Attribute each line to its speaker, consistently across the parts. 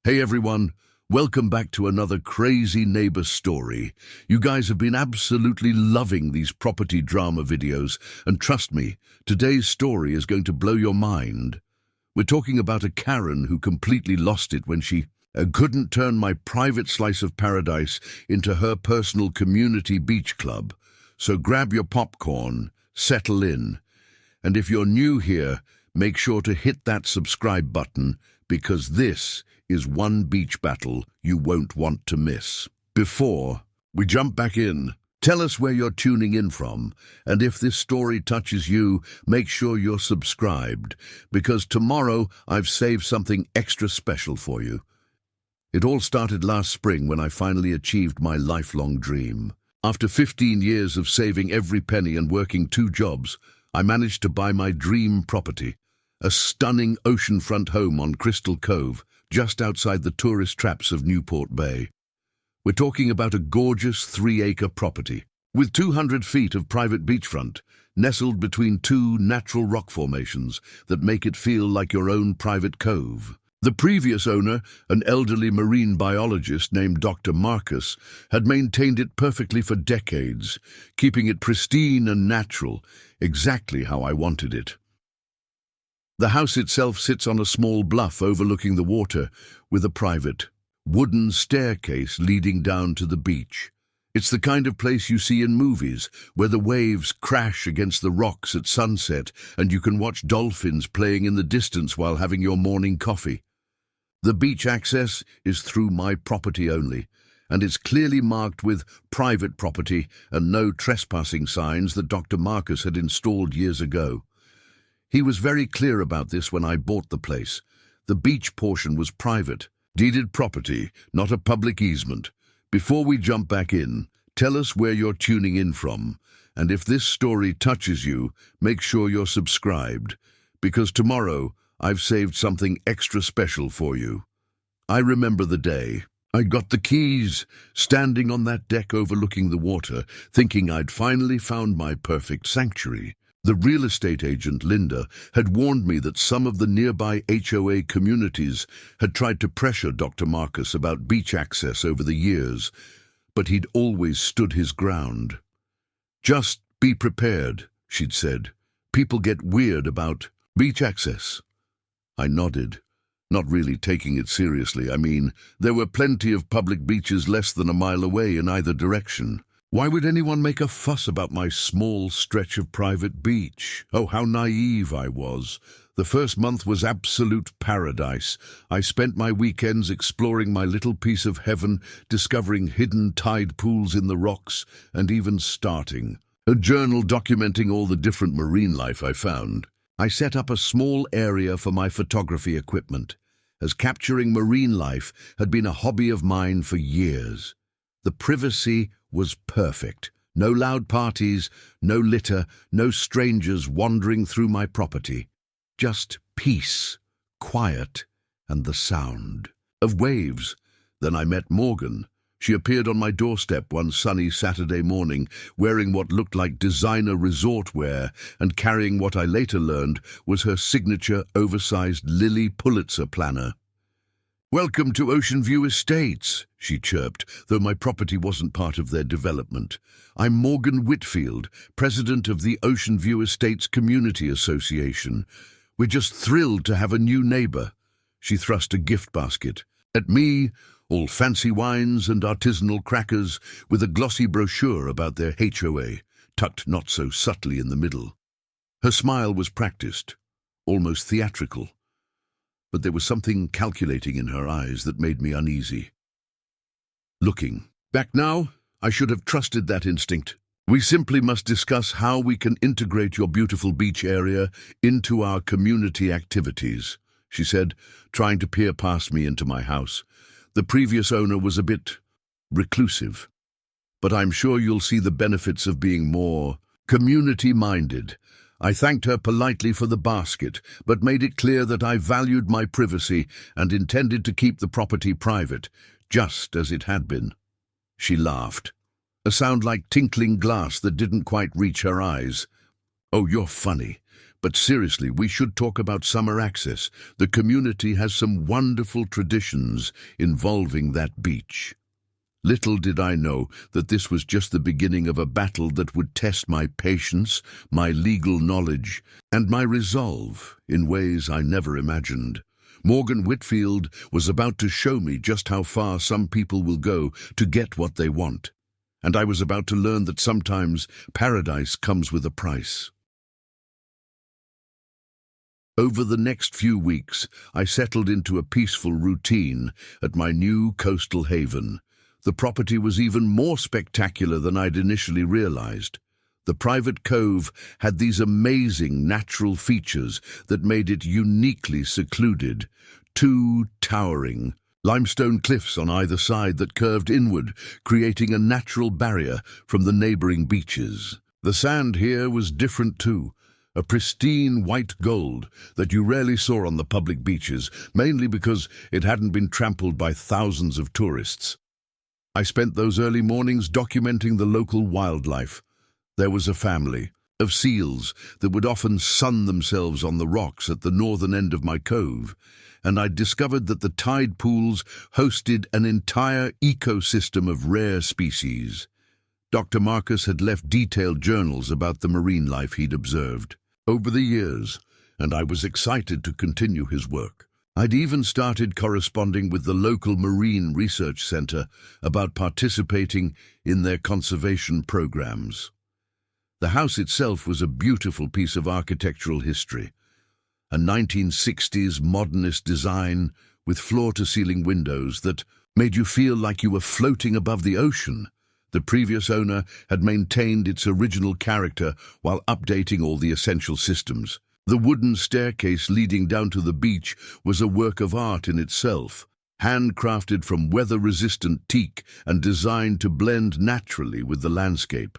Speaker 1: Hey everyone, welcome back to another crazy neighbor story. You guys have been absolutely loving these property drama videos, and trust me, today's story is going to blow your mind. We're talking about a Karen who completely lost it when she couldn't turn my private slice of paradise into her personal community beach club. So grab your popcorn, settle in, and if you're new here, make sure to hit that subscribe button because this is one beach battle you won't want to miss. Before we jump back in, tell us where you're tuning in from, and if this story touches you, make sure you're subscribed, because tomorrow I've saved something extra special for you. It all started last spring when I finally achieved my lifelong dream. After 15 years of saving every penny and working 2 jobs, I managed to buy my dream property, a stunning oceanfront home on Crystal Cove, just outside the tourist traps of Newport Bay. We're talking about a gorgeous 3-acre property, with 200 feet of private beachfront, nestled between 2 natural rock formations that make it feel like your own private cove. The previous owner, an elderly marine biologist named Dr. Marcus, had maintained it perfectly for decades, keeping it pristine and natural, exactly how I wanted it. The house itself sits on a small bluff overlooking the water, with a private, wooden staircase leading down to the beach. It's the kind of place you see in movies, where the waves crash against the rocks at sunset and you can watch dolphins playing in the distance while having your morning coffee. The beach access is through my property only, and it's clearly marked with private property and no trespassing signs that Dr. Marcus had installed years ago. He was very clear about this when I bought the place. The beach portion was private, deeded property, not a public easement. Before we jump back in, tell us where you're tuning in from, and if this story touches you, make sure you're subscribed, because tomorrow I've saved something extra special for you. I remember the day I got the keys, standing on that deck overlooking the water, thinking I'd finally found my perfect sanctuary. The real estate agent, Linda, had warned me that some of the nearby HOA communities had tried to pressure Dr. Marcus about beach access over the years, but he'd always stood his ground. "Just be prepared," she'd said. "People get weird about beach access." I nodded, not really taking it seriously. I mean, there were plenty of public beaches less than a mile away in either direction. Why would anyone make a fuss about my small stretch of private beach? Oh, how naive I was. The first month was absolute paradise. I spent my weekends exploring my little piece of heaven, discovering hidden tide pools in the rocks, and even starting a journal documenting all the different marine life I found. I set up a small area for my photography equipment, as capturing marine life had been a hobby of mine for years. The privacy was perfect. No loud parties, no litter, no strangers wandering through my property. Just peace, quiet, and the sound of waves. Then I met Morgan. She appeared on my doorstep one sunny Saturday morning, wearing what looked like designer resort wear and carrying what I later learned was her signature oversized Lily Pulitzer planner. "Welcome to Ocean View Estates," she chirped, though my property wasn't part of their development. "I'm Morgan Whitfield, president of the Ocean View Estates Community Association. We're just thrilled to have a new neighbor." She thrust a gift basket at me, all fancy wines and artisanal crackers, with a glossy brochure about their HOA, tucked not so subtly in the middle. Her smile was practiced, almost theatrical, but there was something calculating in her eyes that made me uneasy. Looking back now, I should have trusted that instinct. "We simply must discuss how we can integrate your beautiful beach area into our community activities," she said, trying to peer past me into my house. The previous owner was a bit reclusive, but I'm sure you'll see the benefits of being more community-minded. I thanked her politely for the basket, but made it clear that I valued my privacy and intended to keep the property private, just as it had been. She laughed, a sound like tinkling glass that didn't quite reach her eyes. "Oh, you're funny, But seriously, we should talk about summer access. The community has some wonderful traditions involving that beach. Little did I know that this was just the beginning of a battle that would test my patience, my legal knowledge, and my resolve in ways I never imagined. Morgan Whitfield was about to show me just how far some people will go to get what they want. And I was about to learn that sometimes paradise comes with a price. Over the next few weeks, I settled into a peaceful routine at my new coastal haven. The property was even more spectacular than I'd initially realized. The private cove had these amazing natural features that made it uniquely secluded. Two towering limestone cliffs on either side that curved inward, creating a natural barrier from the neighboring beaches. The sand here was different too. A pristine white gold that you rarely saw on the public beaches, mainly because it hadn't been trampled by thousands of tourists. I spent those early mornings documenting the local wildlife. There was a family of seals that would often sun themselves on the rocks at the northern end of my cove, and I discovered that the tide pools hosted an entire ecosystem of rare species. Dr. Marcus had left detailed journals about the marine life he'd observed over the years, and I was excited to continue his work. I'd even started corresponding with the local Marine Research Center about participating in their conservation programs. The house itself was a beautiful piece of architectural history, a 1960s modernist design with floor-to-ceiling windows that made you feel like you were floating above the ocean. The previous owner had maintained its original character while updating all the essential systems. The wooden staircase leading down to the beach was a work of art in itself, handcrafted from weather-resistant teak and designed to blend naturally with the landscape.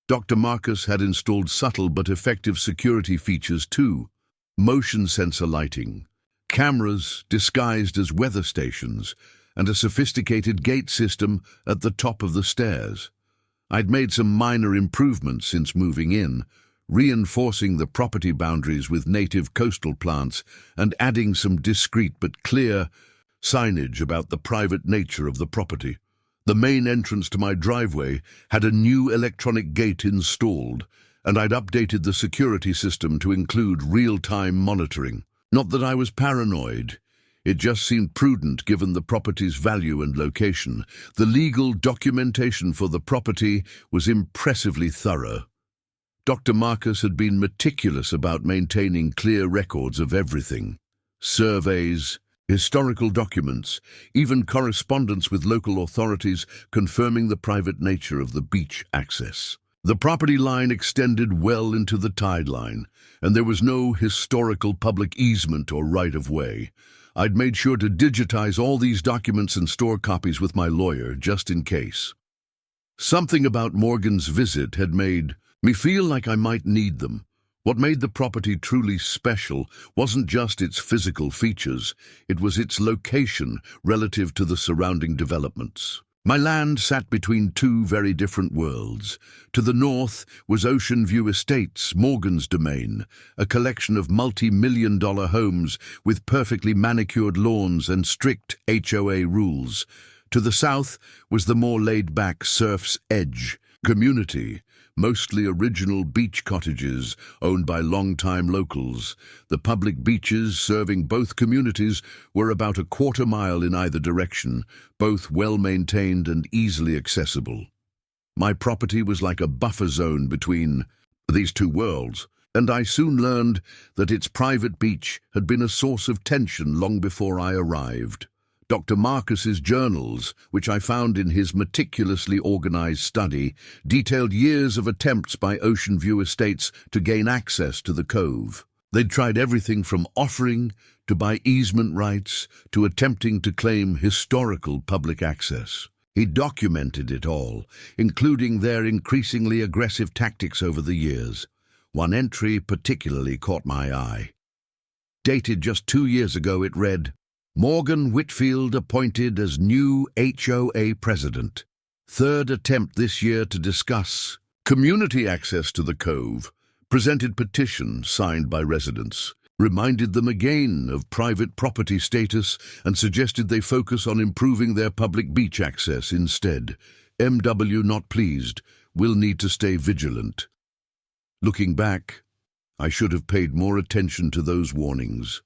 Speaker 1: Dr. Marcus had installed subtle but effective security features too: motion sensor lighting, cameras disguised as weather stations, and a sophisticated gate system at the top of the stairs. I'd made some minor improvements since moving in, reinforcing the property boundaries with native coastal plants and adding some discreet but clear signage about the private nature of the property. The main entrance to my driveway had a new electronic gate installed, and I'd updated the security system to include real-time monitoring. Not that I was paranoid. It just seemed prudent given the property's value and location. The legal documentation for the property was impressively thorough. Dr. Marcus had been meticulous about maintaining clear records of everything: surveys, historical documents, even correspondence with local authorities confirming the private nature of the beach access. The property line extended well into the tide line, and there was no historical public easement or right-of-way. I'd made sure to digitize all these documents and store copies with my lawyer, just in case. Something about Morgan's visit had made me feel like I might need them. What made the property truly special wasn't just its physical features, it was its location relative to the surrounding developments. My land sat between two very different worlds. To the north was Ocean View Estates, Morgan's domain, a collection of multi-million-dollar homes with perfectly manicured lawns and strict HOA rules. To the south was the more laid-back Surf's Edge community, mostly original beach cottages owned by long-time locals. The public beaches serving both communities were about a quarter-mile in either direction, both well-maintained and easily accessible. My property was like a buffer zone between these two worlds, and I soon learned that its private beach had been a source of tension long before I arrived. Dr. Marcus's journals, which I found in his meticulously organized study, detailed years of attempts by Ocean View Estates to gain access to the cove. They'd tried everything from offering to buy easement rights to attempting to claim historical public access. He documented it all, including their increasingly aggressive tactics over the years. One entry particularly caught my eye. Dated just 2 years ago, it read, "Morgan Whitfield appointed as new HOA president. Third attempt this year to discuss community access to the cove. presented petition signed by residents, reminded them again of private property status, and suggested they focus on improving their public beach access instead. MW not pleased, will need to stay vigilant. Looking back, I should have paid more attention to those warnings.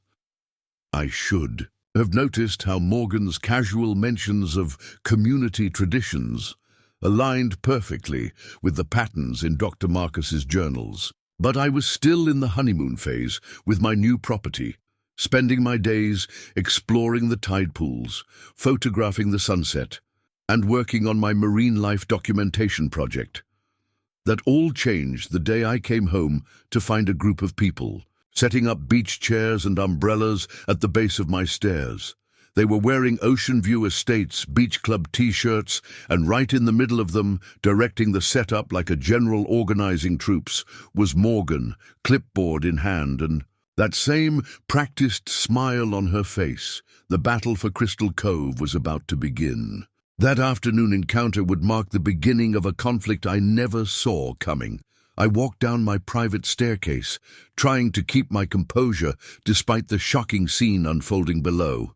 Speaker 1: I should have noticed how Morgan's casual mentions of community traditions aligned perfectly with the patterns in Dr. Marcus's journals. But I was still in the honeymoon phase with my new property, spending my days exploring the tide pools, photographing the sunset, and working on my marine life documentation project. That all changed the day I came home to find a group of people setting up beach chairs and umbrellas at the base of my stairs. They were wearing Ocean View Estates Beach Club t-shirts, and right in the middle of them, directing the setup like a general organizing troops, was Morgan, clipboard in hand, and that same practiced smile on her face. The battle for Crystal Cove was about to begin. That afternoon encounter would mark the beginning of a conflict I never saw coming. I walked down my private staircase, trying to keep my composure despite the shocking scene unfolding below.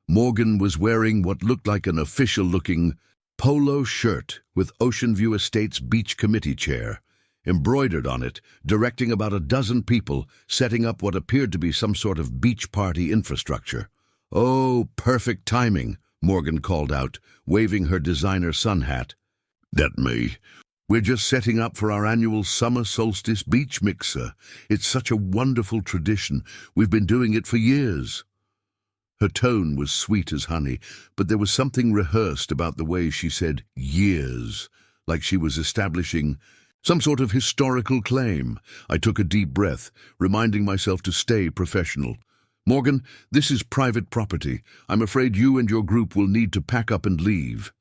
Speaker 1: Morgan was wearing what looked like an official-looking polo shirt with Ocean View Estates Beach Committee chair, embroidered on it, directing about a dozen people setting up what appeared to be some sort of beach party infrastructure. "Oh, perfect timing," Morgan called out, waving her designer sun hat. "That me. We're just setting up for our annual summer solstice beach mixer. It's such a wonderful tradition. We've been doing it for years." Her tone was sweet as honey, but there was something rehearsed about the way she said years, like she was establishing some sort of historical claim. I took a deep breath, reminding myself to stay professional. "Morgan, this is private property. I'm afraid you and your group will need to pack up and leave."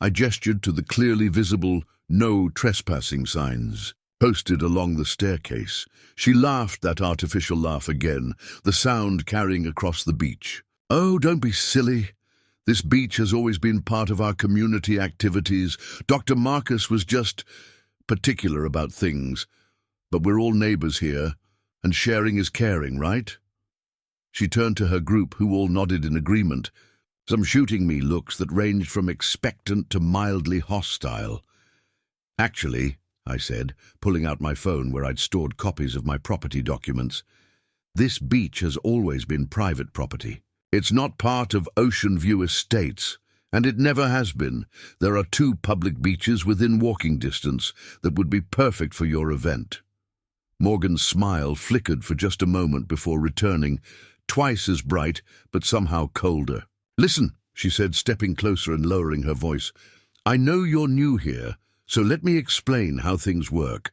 Speaker 1: I gestured to the clearly visible "No Trespassing" signs posted along the staircase. She laughed that artificial laugh again, the sound carrying across the beach. "Oh, don't be silly. This beach has always been part of our community activities. Dr. Marcus was just particular about things. But we're all neighbors here, and sharing is caring, right?" She turned to her group, who all nodded in agreement, some shooting me looks that ranged from expectant to mildly hostile. "Actually," I said, pulling out my phone where I'd stored copies of my property documents, "this beach has always been private property. It's not part of Ocean View Estates, and it never has been. There are 2 public beaches within walking distance that would be perfect for your event." Morgan's smile flickered for just a moment before returning, twice as bright, but somehow colder. "Listen," she said, stepping closer and lowering her voice. "I know you're new here, so let me explain how things work.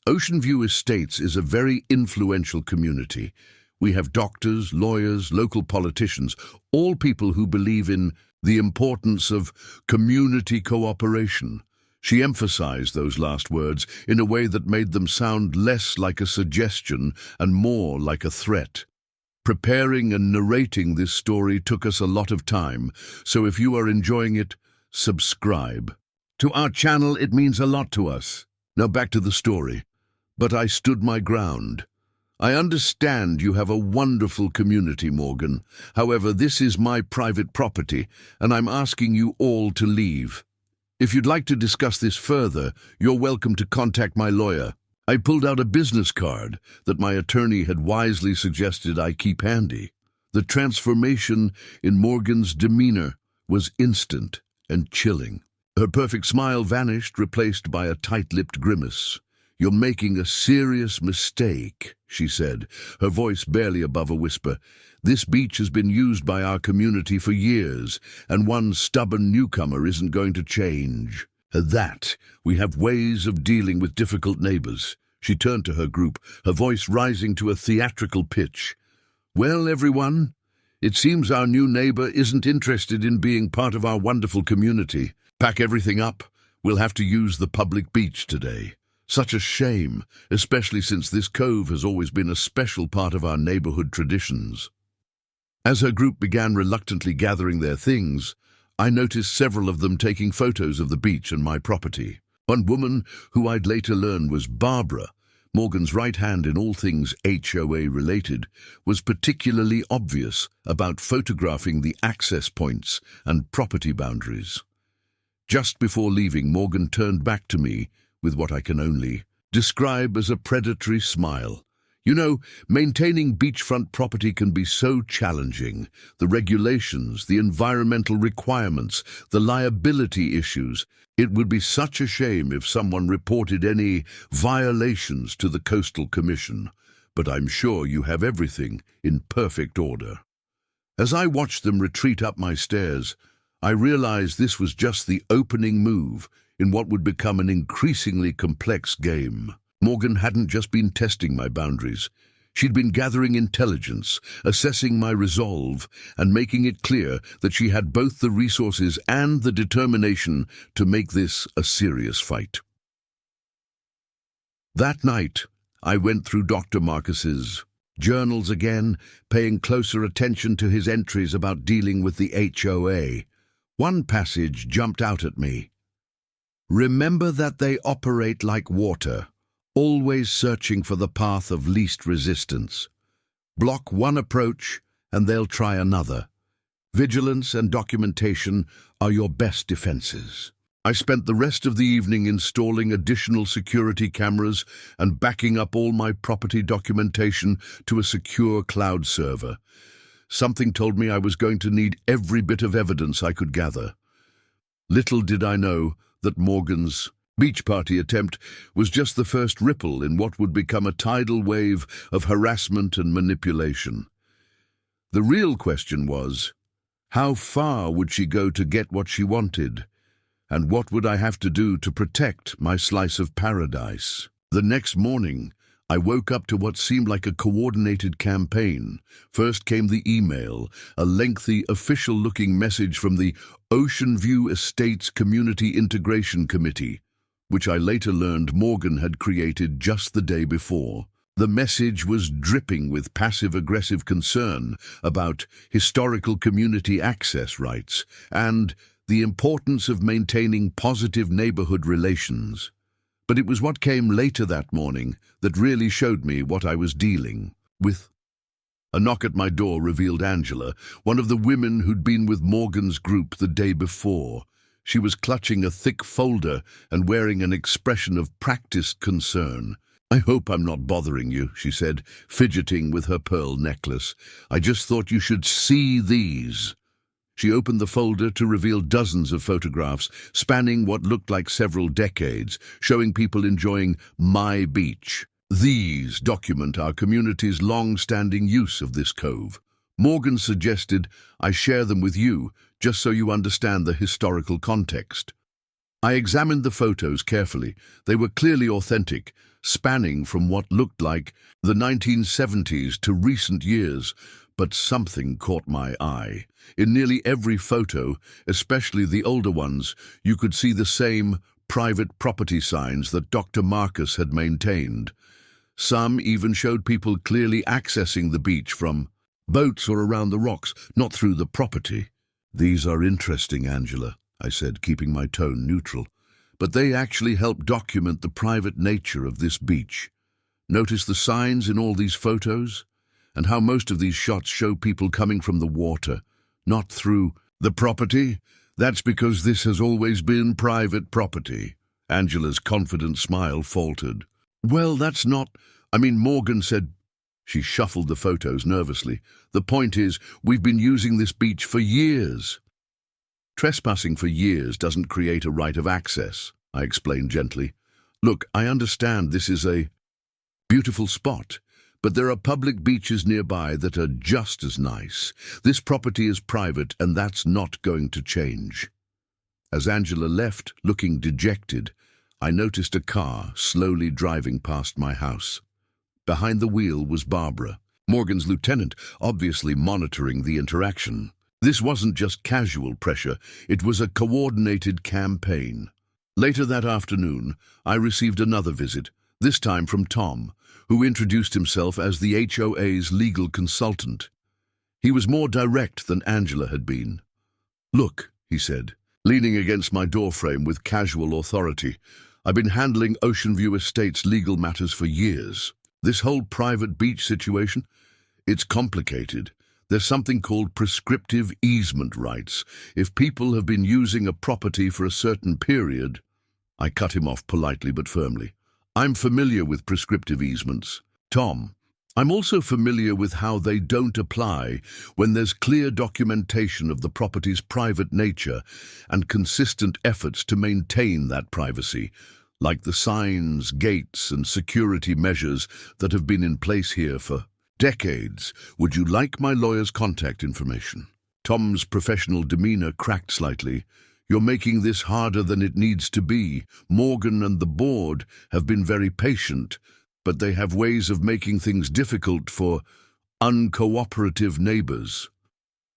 Speaker 1: Ocean View Estates is a very influential community. We have doctors, lawyers, local politicians, all people who believe in the importance of community cooperation." She emphasized those last words in a way that made them sound less like a suggestion and more like a threat. Preparing and narrating this story took us a lot of time, so if you are enjoying it, subscribe to our channel. It means a lot to us. Now back to the story. But I stood my ground. "I understand you have a wonderful community, Morgan. However, this is my private property, and I'm asking you all to leave. If you'd like to discuss this further, you're welcome to contact my lawyer." I pulled out a business card that my attorney had wisely suggested I keep handy. The transformation in Morgan's demeanor was instant and chilling. Her perfect smile vanished, replaced by a tight-lipped grimace. "You're making a serious mistake," she said, her voice barely above a whisper. "This beach has been used by our community for years, and one stubborn newcomer isn't going to change. At that, we have ways of dealing with difficult neighbors." She turned to her group, her voice rising to a theatrical pitch. "Well, everyone, it seems our new neighbor isn't interested in being part of our wonderful community. Pack everything up. We'll have to use the public beach today. Such a shame, especially since this cove has always been a special part of our neighborhood traditions." As her group began reluctantly gathering their things, I noticed several of them taking photos of the beach and my property. One woman, who I'd later learn was Barbara, Morgan's right hand in all things HOA related, was particularly obvious about photographing the access points and property boundaries. Just before leaving, Morgan turned back to me with what I can only describe as a predatory smile. You know, maintaining beachfront property can be so challenging. The regulations, the environmental requirements, the liability issues. It would be such a shame if someone reported any violations to the Coastal Commission. But I'm sure you have everything in perfect order. As I watched them retreat up my stairs, I realized this was just the opening move in what would become an increasingly complex game. Morgan hadn't just been testing my boundaries. She'd been gathering intelligence, assessing my resolve, and making it clear that she had both the resources and the determination to make this a serious fight. That night, I went through Dr. Marcus's journals again, paying closer attention to his entries about dealing with the HOA. One passage jumped out at me. Remember that they operate like water, always searching for the path of least resistance. Block one approach and they'll try another. Vigilance and documentation are your best defenses. I spent the rest of the evening installing additional security cameras and backing up all my property documentation to a secure cloud server. Something told me I was going to need every bit of evidence I could gather. Little did I know that Morgan's beach party attempt was just the first ripple in what would become a tidal wave of harassment and manipulation. The real question was, how far would she go to get what she wanted? And what would I have to do to protect my slice of paradise? The next morning, I woke up to what seemed like a coordinated campaign. First came the email, a lengthy, official-looking message from the Ocean View Estates Community Integration Committee, which I later learned Morgan had created just the day before. The message was dripping with passive-aggressive concern about historical community access rights and the importance of maintaining positive neighborhood relations. But it was what came later that morning that really showed me what I was dealing with. A knock at my door revealed Angela, one of the women who'd been with Morgan's group the day before. She was clutching a thick folder and wearing an expression of practiced concern. "I hope I'm not bothering you," she said, fidgeting with her pearl necklace. "I just thought you should see these." She opened the folder to reveal dozens of photographs spanning what looked like several decades, showing people enjoying my beach. These document our community's long-standing use of this cove. Morgan suggested I share them with you, just so you understand the historical context. I examined the photos carefully. They were clearly authentic, spanning from what looked like the 1970s to recent years, but something caught my eye. In nearly every photo, especially the older ones, you could see the same private property signs that Dr. Marcus had maintained. Some even showed people clearly accessing the beach from boats or around the rocks, not through the property. "These are interesting, Angela," I said, keeping my tone neutral. "But they actually help document the private nature of this beach. Notice the signs in all these photos? And how most of these shots show people coming from the water, not through the property? That's because this has always been private property." Angela's confident smile faltered. "Well, that's not... Morgan said..." She shuffled the photos nervously. "The point is, we've been using this beach for years." "Trespassing for years doesn't create a right of access," I explained gently. "Look, I understand this is a beautiful spot, but there are public beaches nearby that are just as nice. This property is private, and that's not going to change." As Angela left, looking dejected, I noticed a car slowly driving past my house. Behind the wheel was Barbara, Morgan's lieutenant, obviously monitoring the interaction. This wasn't just casual pressure, it was a coordinated campaign. Later that afternoon, I received another visit, this time from Tom, who introduced himself as the HOA's legal consultant. He was more direct than Angela had been. "Look," he said, leaning against my doorframe with casual authority, I've been handling Ocean View Estate's legal matters for years. This whole private beach situation, it's complicated. There's something called prescriptive easement rights. If people have been using a property for a certain period, I cut him off politely but firmly. I'm familiar with prescriptive easements. Tom, I'm also familiar with how they don't apply when there's clear documentation of the property's private nature and consistent efforts to maintain that privacy, like the signs, gates, and security measures that have been in place here for decades. Would you like my lawyer's contact information? Tom's professional demeanor cracked slightly. You're making this harder than it needs to be. Morgan and the board have been very patient, but they have ways of making things difficult for uncooperative neighbors.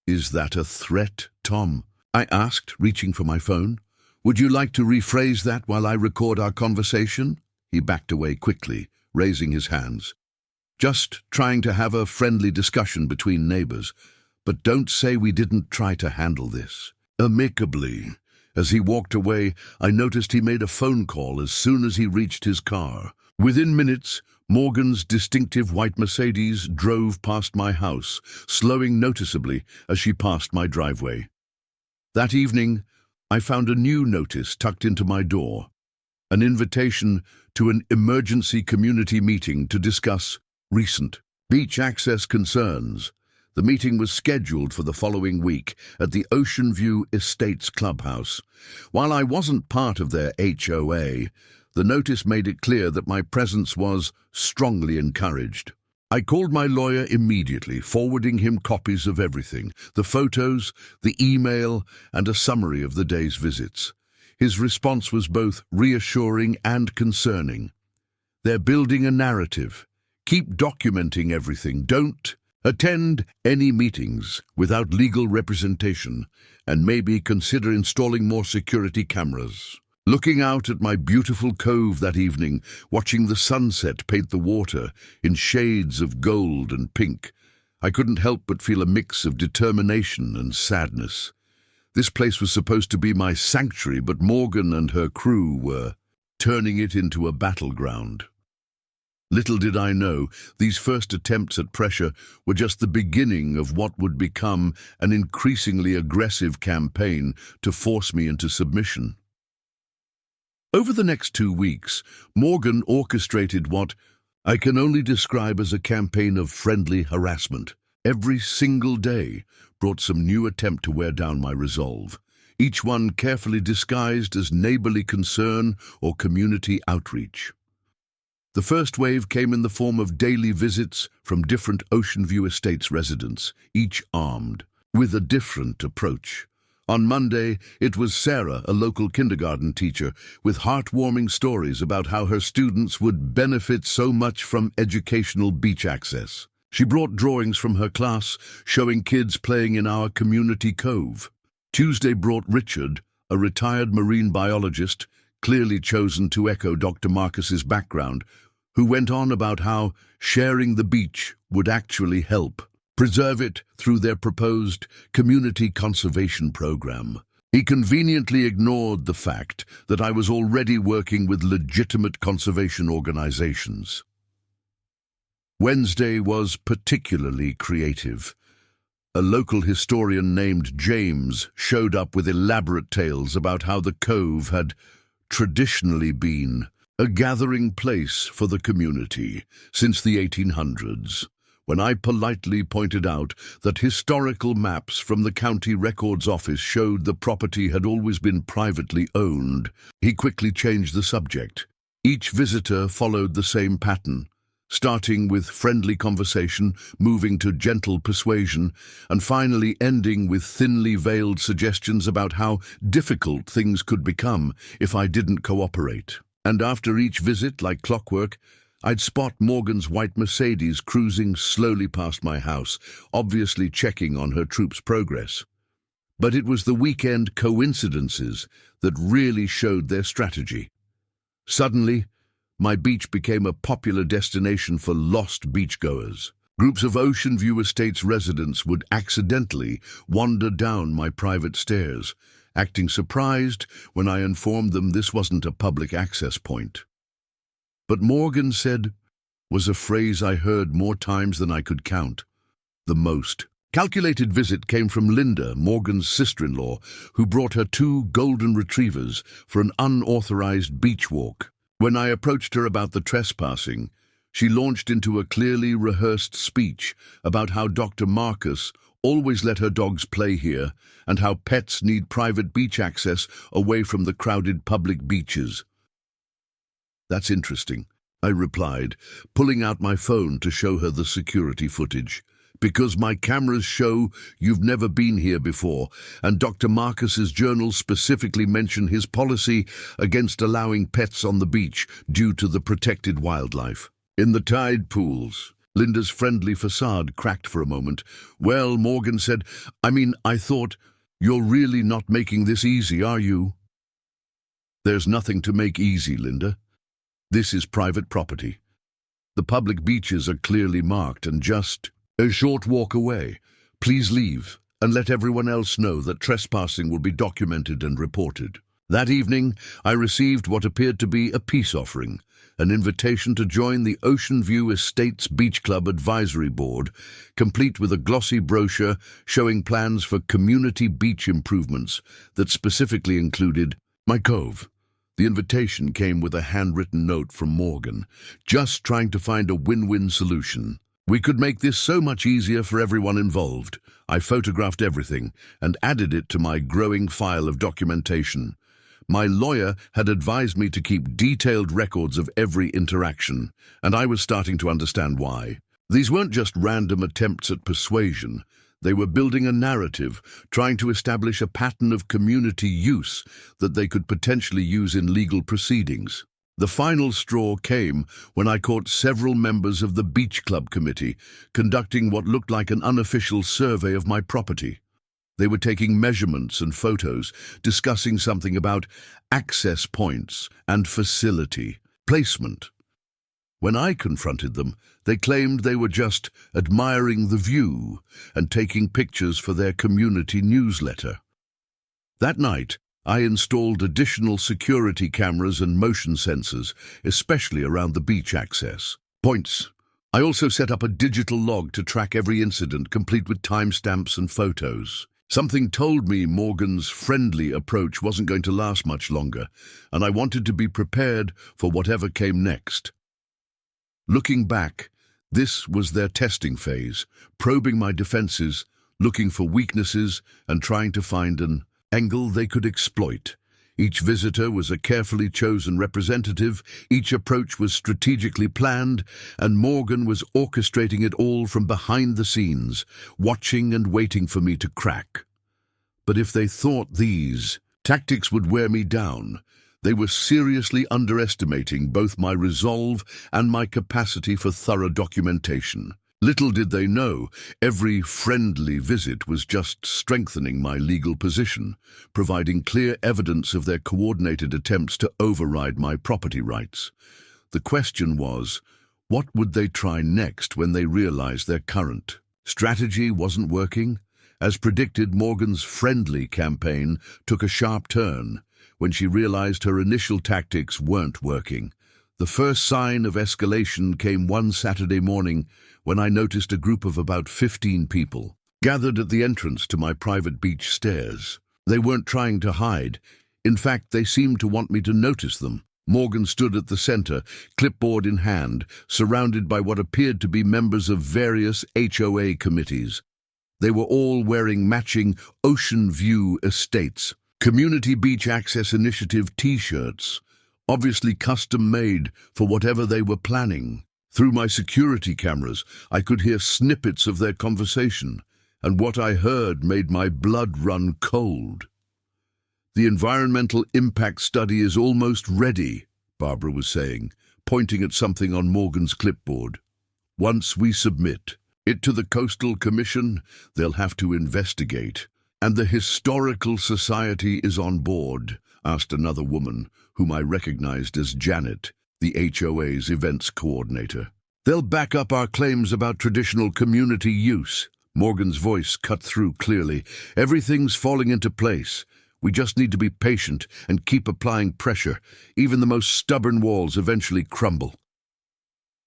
Speaker 1: Is that a threat, Tom? I asked, reaching for my phone. Would you like to rephrase that while I record our conversation? He backed away quickly, raising his hands. Just trying to have a friendly discussion between neighbors, but don't say we didn't try to handle this amicably. As he walked away, I noticed he made a phone call as soon as he reached his car. Within minutes, Morgan's distinctive white Mercedes drove past my house, slowing noticeably as she passed my driveway. That evening, I found a new notice tucked into my door, an invitation to an emergency community meeting to discuss recent beach access concerns. The meeting was scheduled for the following week at the Ocean View Estates Clubhouse. While I wasn't part of their HOA, the notice made it clear that my presence was strongly encouraged. I called my lawyer immediately, forwarding him copies of everything, the photos, the email, and a summary of the day's visits. His response was both reassuring and concerning. They're building a narrative. Keep documenting everything. Don't attend any meetings without legal representation, and maybe consider installing more security cameras. Looking out at my beautiful cove that evening, watching the sunset paint the water in shades of gold and pink, I couldn't help but feel a mix of determination and sadness. This place was supposed to be my sanctuary, but Morgan and her crew were turning it into a battleground. Little did I know, these first attempts at pressure were just the beginning of what would become an increasingly aggressive campaign to force me into submission. Over the next 2 weeks, Morgan orchestrated what I can only describe as a campaign of friendly harassment. Every single day brought some new attempt to wear down my resolve, each one carefully disguised as neighborly concern or community outreach. The first wave came in the form of daily visits from different Ocean View Estates residents, each armed, with a different approach. On Monday, it was Sarah, a local kindergarten teacher, with heartwarming stories about how her students would benefit so much from educational beach access. She brought drawings from her class showing kids playing in our community cove. Tuesday brought Richard, a retired marine biologist, clearly chosen to echo Dr. Marcus's background, who went on about how sharing the beach would actually help preserve it through their proposed community conservation program. He conveniently ignored the fact that I was already working with legitimate conservation organizations. Wednesday was particularly creative. A local historian named James showed up with elaborate tales about how the cove had traditionally been a gathering place for the community since the 1800s. When I politely pointed out that historical maps from the county records office showed the property had always been privately owned, he quickly changed the subject. Each visitor followed the same pattern, starting with friendly conversation, moving to gentle persuasion, and finally ending with thinly veiled suggestions about how difficult things could become if I didn't cooperate. And after each visit, like clockwork, I'd spot Morgan's white Mercedes cruising slowly past my house, obviously checking on her troop's progress. But it was the weekend coincidences that really showed their strategy. Suddenly, my beach became a popular destination for lost beachgoers. Groups of Ocean View Estates residents would accidentally wander down my private stairs, acting surprised when I informed them this wasn't a public access point. But Morgan said was a phrase I heard more times than I could count. The most calculated visit came from Linda, Morgan's sister-in-law, who brought her 2 golden retrievers for an unauthorized beach walk. When I approached her about the trespassing, she launched into a clearly rehearsed speech about how Dr. Marcus always let her dogs play here and how pets need private beach access away from the crowded public beaches. "That's interesting," I replied, pulling out my phone to show her the security footage. "Because my cameras show you've never been here before, and Dr. Marcus's journals specifically mention his policy against allowing pets on the beach due to the protected wildlife." In the tide pools, Linda's friendly facade cracked for a moment. "Well," Morgan said, I thought, you're really not making this easy, are you?" "There's nothing to make easy, Linda. This is private property. The public beaches are clearly marked and just a short walk away. Please leave and let everyone else know that trespassing will be documented and reported." That evening, I received what appeared to be a peace offering, an invitation to join the Ocean View Estates Beach Club Advisory Board, complete with a glossy brochure showing plans for community beach improvements that specifically included my cove. The invitation came with a handwritten note from Morgan, just trying to find a win-win solution. We could make this so much easier for everyone involved. I photographed everything and added it to my growing file of documentation. My lawyer had advised me to keep detailed records of every interaction, and I was starting to understand why. These weren't just random attempts at persuasion. They were building a narrative, trying to establish a pattern of community use that they could potentially use in legal proceedings. The final straw came when I caught several members of the Beach Club Committee conducting what looked like an unofficial survey of my property. They were taking measurements and photos, discussing something about access points and facility placement. When I confronted them, they claimed they were just admiring the view and taking pictures for their community newsletter. That night, I installed additional security cameras and motion sensors, especially around the beach access points. I also set up a digital log to track every incident, complete with timestamps and photos. Something told me Morgan's friendly approach wasn't going to last much longer, and I wanted to be prepared for whatever came next. Looking back, this was their testing phase, probing my defenses, looking for weaknesses, and trying to find an angle they could exploit. Each visitor was a carefully chosen representative, each approach was strategically planned, and Morgan was orchestrating it all from behind the scenes, watching and waiting for me to crack. But if they thought these tactics would wear me down, they were seriously underestimating both my resolve and my capacity for thorough documentation. Little did they know, every friendly visit was just strengthening my legal position, providing clear evidence of their coordinated attempts to override my property rights. The question was, what would they try next when they realized their current strategy wasn't working? As predicted, Morgan's friendly campaign took a sharp turn when she realized her initial tactics weren't working. The first sign of escalation came one Saturday morning when I noticed a group of about 15 people gathered at the entrance to my private beach stairs. They weren't trying to hide. In fact, they seemed to want me to notice them. Morgan stood at the center, clipboard in hand, surrounded by what appeared to be members of various HOA committees. They were all wearing matching Ocean View Estates Community Beach Access Initiative t-shirts, obviously custom-made for whatever they were planning. Through my security cameras, I could hear snippets of their conversation, and what I heard made my blood run cold. "The environmental impact study is almost ready," Barbara was saying, pointing at something on Morgan's clipboard. "Once we submit it to the Coastal Commission, they'll have to investigate. And the Historical Society is on board?" asked another woman, whom I recognized as Janet, the HOA's events coordinator. "They'll back up our claims about traditional community use." Morgan's voice cut through clearly. "Everything's falling into place. We just need to be patient and keep applying pressure. Even the most stubborn walls eventually crumble.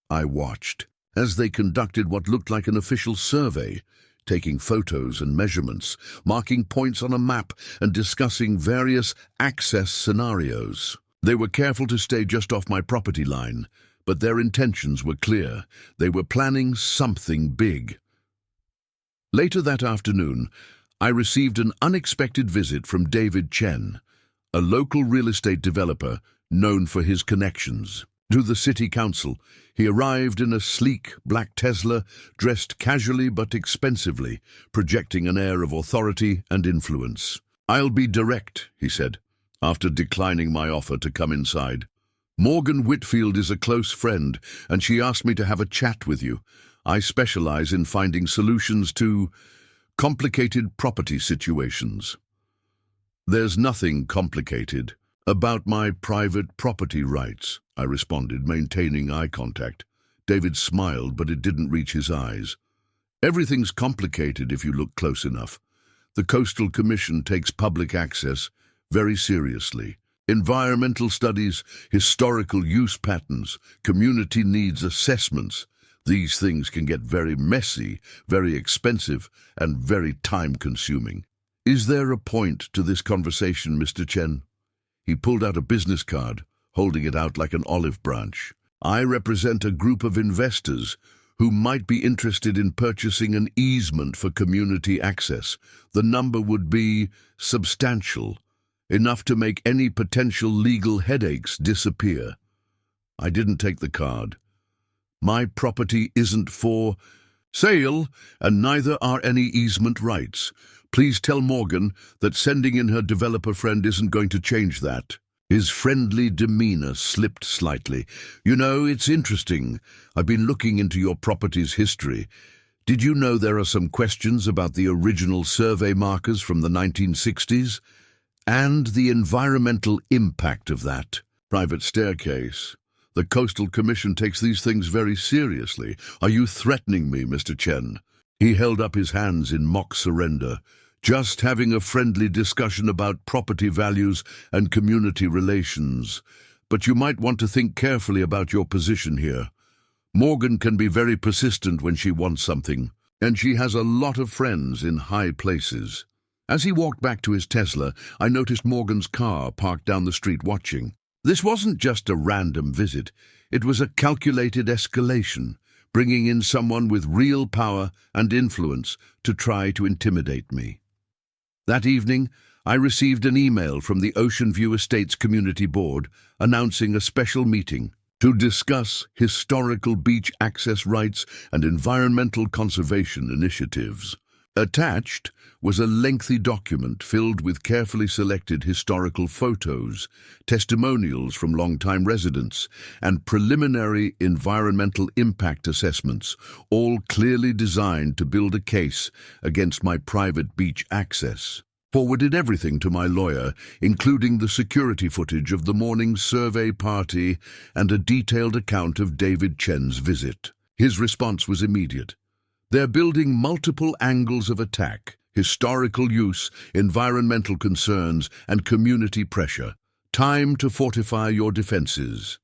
Speaker 1: I watched as they conducted what looked like an official survey, taking photos and measurements, marking points on a map, and discussing various access scenarios. They were careful to stay just off my property line, but their intentions were clear. They were planning something big. Later that afternoon, I received an unexpected visit from David Chen, a local real estate developer known for his connections. To the city council, he arrived in a sleek black Tesla, dressed casually but expensively, projecting an air of authority and influence. "I'll be direct," he said, after declining my offer to come inside. "Morgan Whitfield is a close friend, and she asked me to have a chat with you. I specialize in finding solutions to complicated property situations." "There's nothing complicated about my private property rights," I responded, maintaining eye contact. David smiled, but it didn't reach his eyes. "Everything's complicated if you look close enough. The Coastal Commission takes public access very seriously. Environmental studies, historical use patterns, community needs assessments. These things can get very messy, very expensive, and very time-consuming. Is there a point to this conversation, Mr. Chen?" He pulled out a business card, holding it out like an olive branch. "I represent a group of investors who might be interested in purchasing an easement for community access. The number would be substantial, enough to make any potential legal headaches disappear." I didn't take the card. "My property isn't for sale, and neither are any easement rights. Please tell Morgan that sending in her developer friend isn't going to change that." His friendly demeanor slipped slightly. "You know, it's interesting. I've been looking into your property's history. Did you know there are some questions about the original survey markers from the 1960s? And the environmental impact of that? Private staircase. The Coastal Commission takes these things very seriously. Are you threatening me, Mr. Chen?" He held up his hands in mock surrender. "Just having a friendly discussion about property values and community relations. But you might want to think carefully about your position here. Morgan can be very persistent when she wants something, and she has a lot of friends in high places." As he walked back to his Tesla, I noticed Morgan's car parked down the street watching. This wasn't just a random visit. It was a calculated escalation, bringing in someone with real power and influence to try to intimidate me. That evening, I received an email from the Ocean View Estates Community Board announcing a special meeting to discuss historical beach access rights and environmental conservation initiatives. Attached was a lengthy document filled with carefully selected historical photos, testimonials from longtime residents, and preliminary environmental impact assessments, all clearly designed to build a case against my private beach access. Forwarded everything to my lawyer, including the security footage of the morning's survey party and a detailed account of David Chen's visit. His response was immediate. "They're building multiple angles of attack: historical use, environmental concerns, and community pressure. Time to fortify your defenses."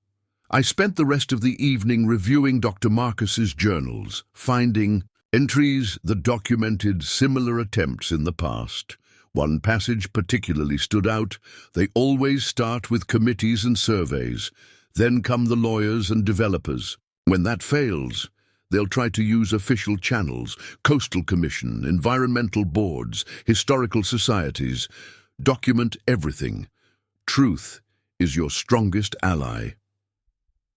Speaker 1: I spent the rest of the evening reviewing Dr. Marcus's journals, finding entries that documented similar attempts in the past. One passage particularly stood out. "They always start with committees and surveys. Then come the lawyers and developers. When that fails, they'll try to use official channels, Coastal Commission, environmental boards, historical societies. Document everything. Truth is your strongest ally."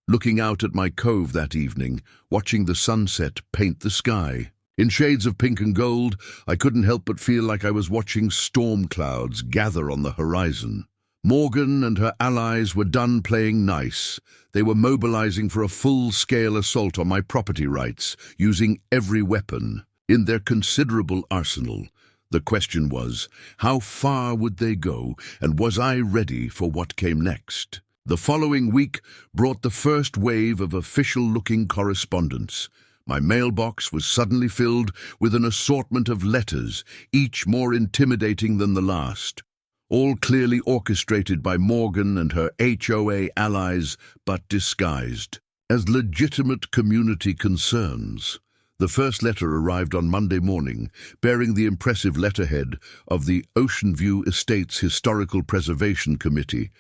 Speaker 1: Looking out at my cove that evening, watching the sunset paint the sky, in shades of pink and gold, I couldn't help but feel like I was watching storm clouds gather on the horizon. Morgan and her allies were done playing nice. They were mobilizing for a full-scale assault on my property rights, using every weapon in their considerable arsenal. The question was, how far would they go, and was I ready for what came next? The following week brought the first wave of official-looking correspondence. My mailbox was suddenly filled with an assortment of letters, each more intimidating than the last. all clearly orchestrated by Morgan and her HOA allies, but disguised as legitimate community concerns. The first letter arrived on Monday morning, bearing the impressive letterhead of the Ocean View Estates Historical Preservation Committee,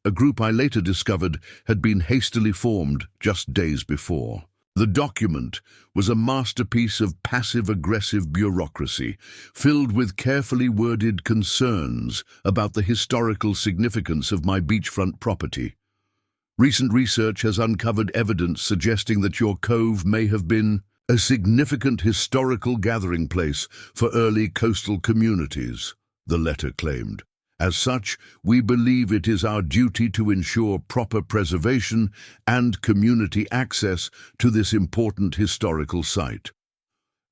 Speaker 1: a group I later discovered had been hastily formed just days before. The document was a masterpiece of passive-aggressive bureaucracy, filled with carefully worded concerns about the historical significance of my beachfront property. Recent research has uncovered evidence suggesting that your cove may have been a significant historical gathering place for early coastal communities, the letter claimed. As such, we believe it is our duty to ensure proper preservation and community access to this important historical site.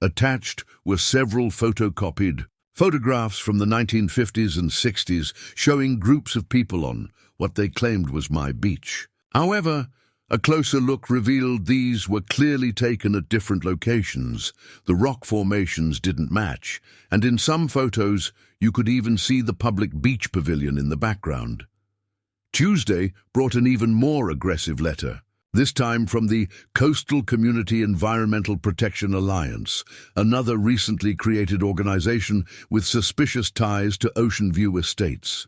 Speaker 1: Attached were several photocopied photographs from the 1950s and 60s showing groups of people on what they claimed was my beach. However, a closer look revealed these were clearly taken at different locations. The rock formations didn't match, and in some photos you could even see the public beach pavilion in the background. Tuesday brought an even more aggressive letter, this time from the Coastal Community Environmental Protection Alliance, another recently created organization with suspicious ties to Ocean View Estates.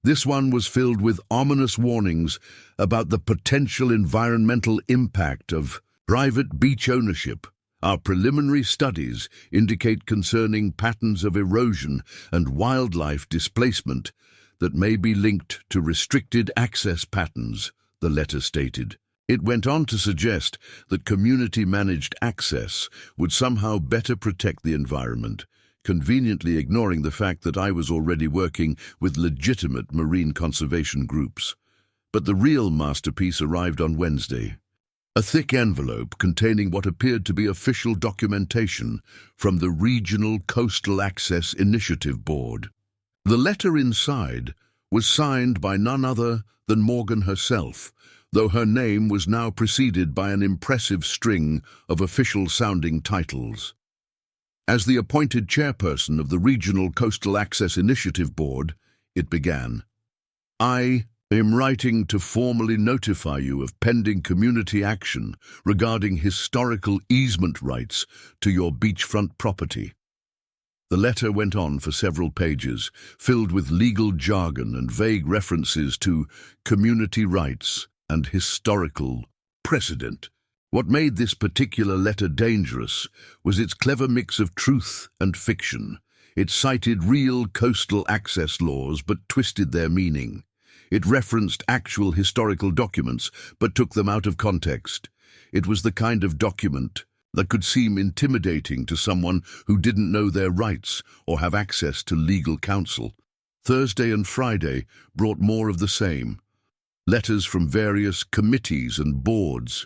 Speaker 1: This one was filled with ominous warnings about the potential environmental impact of private beach ownership. Our preliminary studies indicate concerning patterns of erosion and wildlife displacement that may be linked to restricted access patterns, the letter stated. It went on to suggest that community-managed access would somehow better protect the environment, conveniently ignoring the fact that I was already working with legitimate marine conservation groups. But the real masterpiece arrived on Wednesday. A thick envelope containing what appeared to be official documentation from the Regional Coastal Access Initiative Board. The letter inside was signed by none other than Morgan herself, though her name was now preceded by an impressive string of official-sounding titles. As the appointed chairperson of the Regional Coastal Access Initiative Board, it began. I am writing to formally notify you of pending community action regarding historical easement rights to your beachfront property. The letter went on for several pages, filled with legal jargon and vague references to community rights and historical precedent. What made this particular letter dangerous was its clever mix of truth and fiction. It cited real coastal access laws but twisted their meaning. It referenced actual historical documents but took them out of context. It was the kind of document that could seem intimidating to someone who didn't know their rights or have access to legal counsel. Thursday and Friday brought more of the same. Letters from various committees and boards,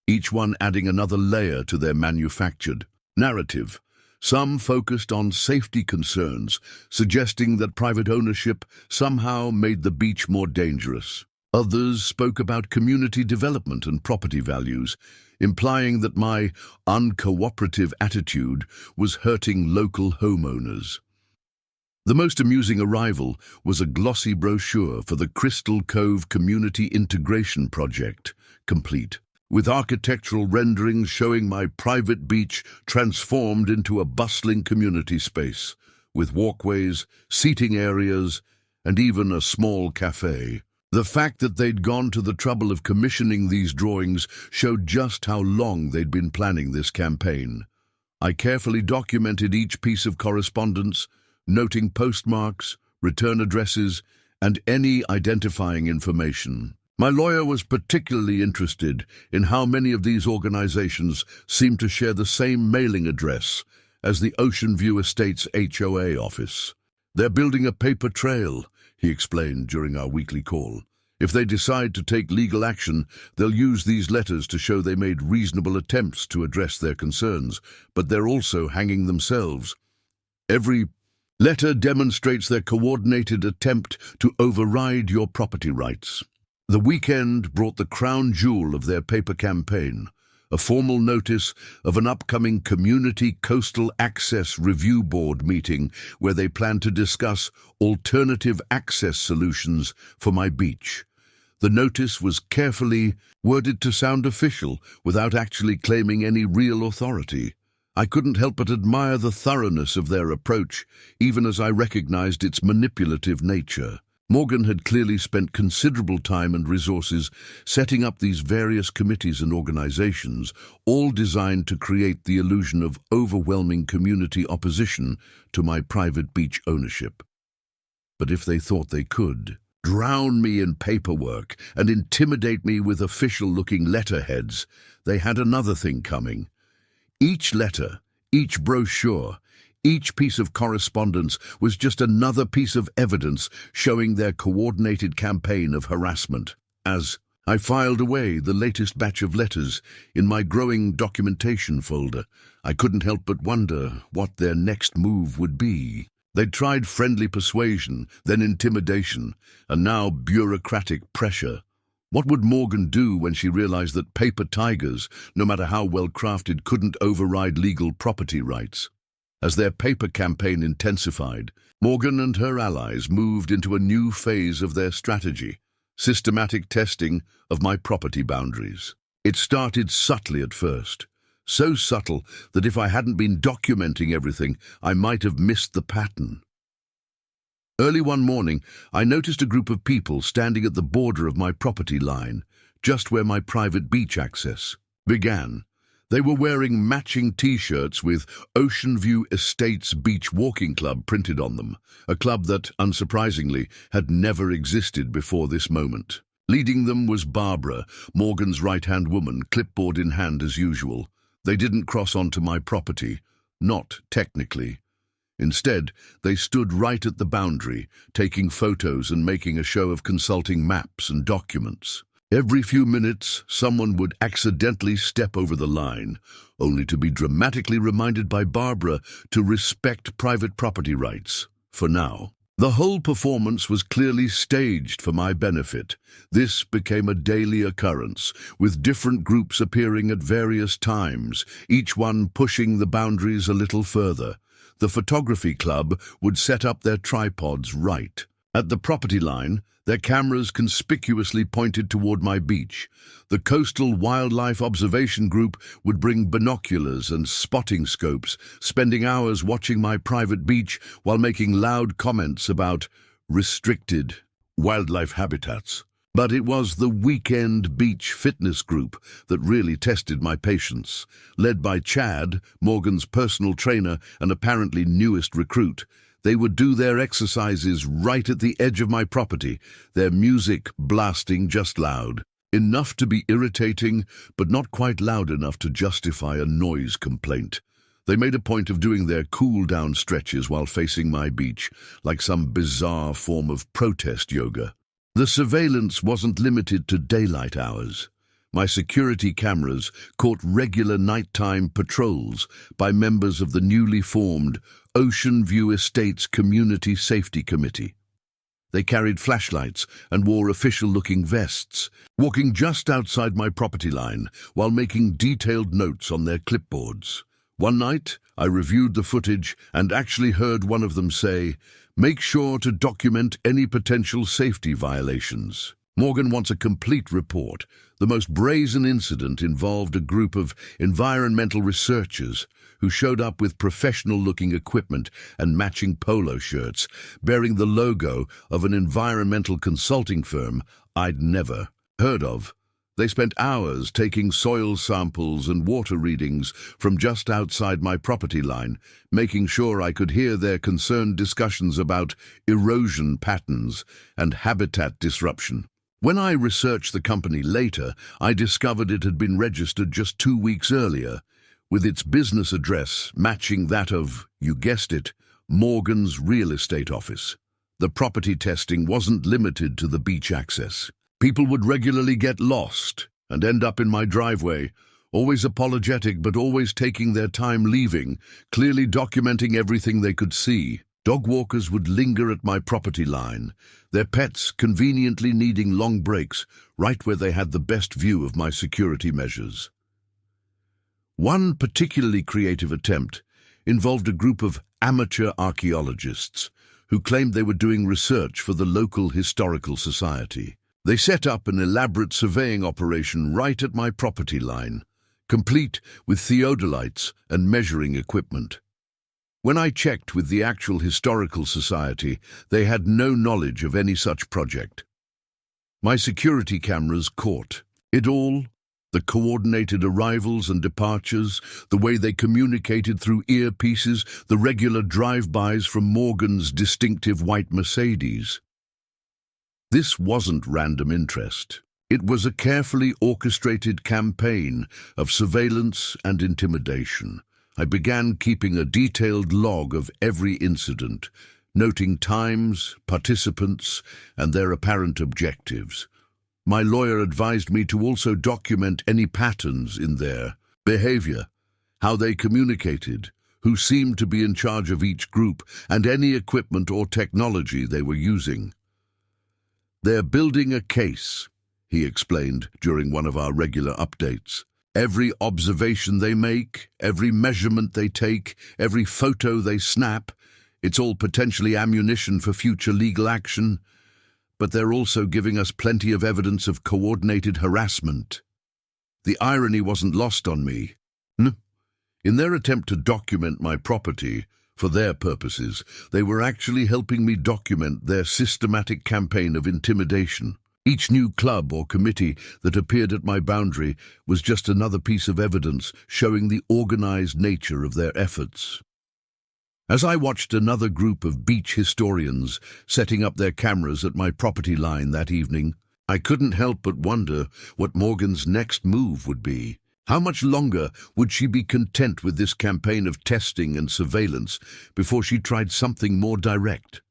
Speaker 1: each one adding another layer to their manufactured narrative. Some focused on safety concerns, suggesting that private ownership somehow made the beach more dangerous. Others spoke about community development and property values, implying that my uncooperative attitude was hurting local homeowners. The most amusing arrival was a glossy brochure for the Crystal Cove Community Integration Project, complete, with architectural renderings showing my private beach transformed into a bustling community space, with walkways, seating areas, and even a small cafe. The fact that they'd gone to the trouble of commissioning these drawings showed just how long they'd been planning this campaign. I carefully documented each piece of correspondence, noting postmarks, return addresses, and any identifying information. My lawyer was particularly interested in how many of these organizations seemed to share the same mailing address as the Ocean View Estates HOA office. They're building a paper trail, he explained during our weekly call. If they decide to take legal action, they'll use these letters to show they made reasonable attempts to address their concerns, but they're also hanging themselves. Every letter demonstrates their coordinated attempt to override your property rights. The weekend brought the crown jewel of their paper campaign, a formal notice of an upcoming Community Coastal Access Review Board meeting where they plan to discuss alternative access solutions for my beach. The notice was carefully worded to sound official without actually claiming any real authority. I couldn't help but admire the thoroughness of their approach, even as I recognized its manipulative nature. Morgan had clearly spent considerable time and resources setting up these various committees and organizations, all designed to create the illusion of overwhelming community opposition to my private beach ownership. But if they thought they could drown me in paperwork and intimidate me with official-looking letterheads, they had another thing coming. Each letter, each brochure, each piece of correspondence was just another piece of evidence showing their coordinated campaign of harassment. As I filed away the latest batch of letters in my growing documentation folder, I couldn't help but wonder what their next move would be. They'd tried friendly persuasion, then intimidation, and now bureaucratic pressure. What would Morgan do when she realized that paper tigers, no matter how well crafted, couldn't override legal property rights? As their paper campaign intensified, Morgan and her allies moved into a new phase of their strategy, systematic testing of my property boundaries. It started subtly at first, so subtle that if I hadn't been documenting everything, I might have missed the pattern. Early one morning, I noticed a group of people standing at the border of my property line, just where my private beach access began. They were wearing matching T-shirts with Ocean View Estates Beach Walking Club printed on them, a club that, unsurprisingly, had never existed before this moment. Leading them was Barbara, Morgan's right-hand woman, clipboard in hand as usual. They didn't cross onto my property, not technically. Instead, they stood right at the boundary, taking photos and making a show of consulting maps and documents. Every few minutes, someone would accidentally step over the line, only to be dramatically reminded by Barbara to respect private property rights, for now. The whole performance was clearly staged for my benefit. This became a daily occurrence, with different groups appearing at various times, each one pushing the boundaries a little further. The photography club would set up their tripods right at the property line, their cameras conspicuously pointed toward my beach. The Coastal Wildlife Observation Group would bring binoculars and spotting scopes, spending hours watching my private beach while making loud comments about restricted wildlife habitats. But it was the Weekend Beach Fitness Group that really tested my patience. Led by Chad, Morgan's personal trainer and apparently newest recruit, they would do their exercises right at the edge of my property, their music blasting just loud. Enough to be irritating, but not quite loud enough to justify a noise complaint. They made a point of doing their cool-down stretches while facing my beach, like some bizarre form of protest yoga. The surveillance wasn't limited to daylight hours. My security cameras caught regular nighttime patrols by members of the newly formed Ocean View Estates Community Safety Committee. They carried flashlights and wore official-looking vests, walking just outside my property line while making detailed notes on their clipboards. One night, I reviewed the footage and actually heard one of them say, "Make sure to document any potential safety violations." Morgan wants a complete report. The most brazen incident involved a group of environmental researchers who showed up with professional-looking equipment and matching polo shirts, bearing the logo of an environmental consulting firm I'd never heard of. They spent hours taking soil samples and water readings from just outside my property line, making sure I could hear their concerned discussions about erosion patterns and habitat disruption. When I researched the company later, I discovered it had been registered just 2 weeks earlier, with its business address matching that of, you guessed it, Morgan's real estate office. The property testing wasn't limited to the beach access. People would regularly get lost and end up in my driveway, always apologetic but always taking their time leaving, clearly documenting everything they could see. Dog walkers would linger at my property line, their pets conveniently needing long breaks right where they had the best view of my security measures. One particularly creative attempt involved a group of amateur archaeologists who claimed they were doing research for the local historical society. They set up an elaborate surveying operation right at my property line, complete with theodolites and measuring equipment. When I checked with the actual historical society, they had no knowledge of any such project. My security cameras caught it all: the coordinated arrivals and departures, the way they communicated through earpieces, the regular drive-bys from Morgan's distinctive white Mercedes. This wasn't random interest. It was a carefully orchestrated campaign of surveillance and intimidation. I began keeping a detailed log of every incident, noting times, participants, and their apparent objectives. My lawyer advised me to also document any patterns in their behavior, how they communicated, who seemed to be in charge of each group, and any equipment or technology they were using. "They're building a case," he explained during one of our regular updates. "Every observation they make, every measurement they take, every photo they snap, it's all potentially ammunition for future legal action. But they're also giving us plenty of evidence of coordinated harassment." The irony wasn't lost on me. In their attempt to document my property, for their purposes, they were actually helping me document their systematic campaign of intimidation. Each new club or committee that appeared at my boundary was just another piece of evidence showing the organized nature of their efforts. As I watched another group of beach historians setting up their cameras at my property line that evening, I couldn't help but wonder what Morgan's next move would be. How much longer would she be content with this campaign of testing and surveillance before she tried something more direct?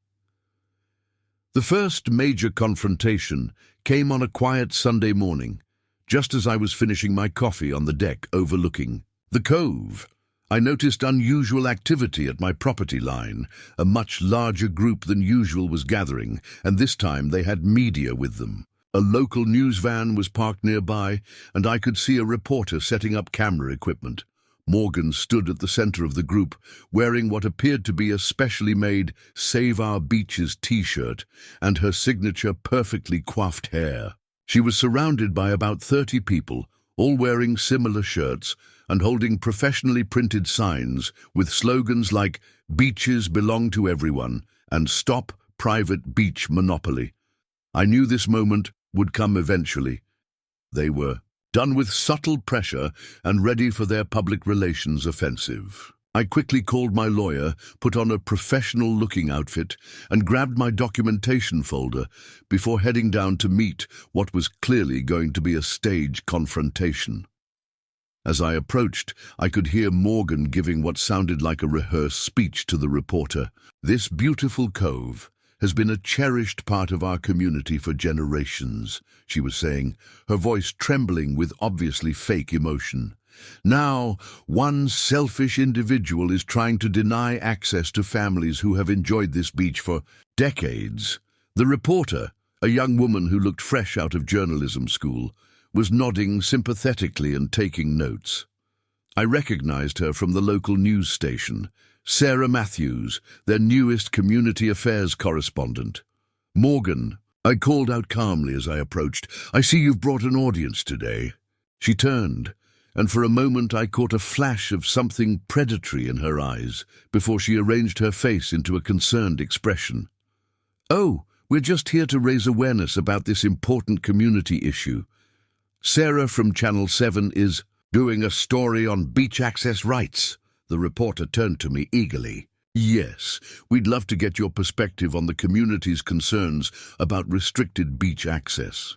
Speaker 1: The first major confrontation came on a quiet Sunday morning, just as I was finishing my coffee on the deck overlooking the cove. I noticed unusual activity at my property line. A much larger group than usual was gathering, and this time they had media with them. A local news van was parked nearby, and I could see a reporter setting up camera equipment. Morgan stood at the center of the group, wearing what appeared to be a specially made Save Our Beaches t-shirt and her signature perfectly coiffed hair. She was surrounded by about 30 people, all wearing similar shirts and holding professionally printed signs with slogans like "Beaches belong to everyone" and "Stop Private Beach Monopoly." I knew this moment would come eventually. They were done with subtle pressure and ready for their public relations offensive. I quickly called my lawyer, put on a professional-looking outfit, and grabbed my documentation folder before heading down to meet what was clearly going to be a stage confrontation. As I approached, I could hear Morgan giving what sounded like a rehearsed speech to the reporter. "This beautiful cove has been a cherished part of our community for generations," she was saying, her voice trembling with obviously fake emotion. "Now, one selfish individual is trying to deny access to families who have enjoyed this beach for decades." The reporter, a young woman who looked fresh out of journalism school, was nodding sympathetically and taking notes. I recognized her from the local news station, Sarah Matthews, their newest community affairs correspondent. "Morgan," I called out calmly as I approached, "I see you've brought an audience today." She turned, and for a moment I caught a flash of something predatory in her eyes before she arranged her face into a concerned expression. "Oh, we're just here to raise awareness about this important community issue. Sarah from Channel 7 is doing a story on beach access rights." The reporter turned to me eagerly. "Yes, we'd love to get your perspective on the community's concerns about restricted beach access."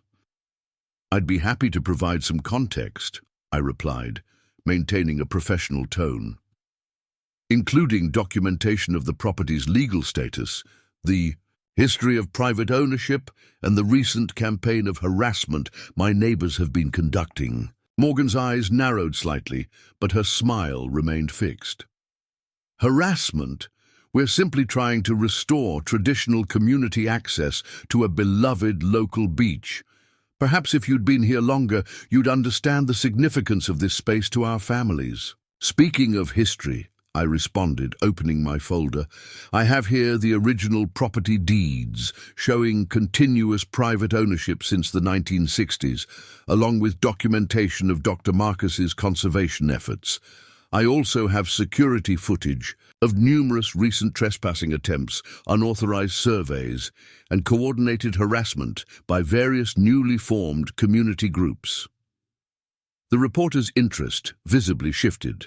Speaker 1: "I'd be happy to provide some context," I replied, maintaining a professional tone, "including documentation of the property's legal status, the history of private ownership, and the recent campaign of harassment my neighbors have been conducting." Morgan's eyes narrowed slightly, but her smile remained fixed. "Harassment? We're simply trying to restore traditional community access to a beloved local beach. Perhaps if you'd been here longer, you'd understand the significance of this space to our families. Speaking of history, I responded, opening my folder, I have here the original property deeds showing continuous private ownership since the 1960s, along with documentation of Dr. Marcus's conservation efforts. I also have security footage of numerous recent trespassing attempts, unauthorized surveys, and coordinated harassment by various newly formed community groups. The reporter's interest visibly shifted.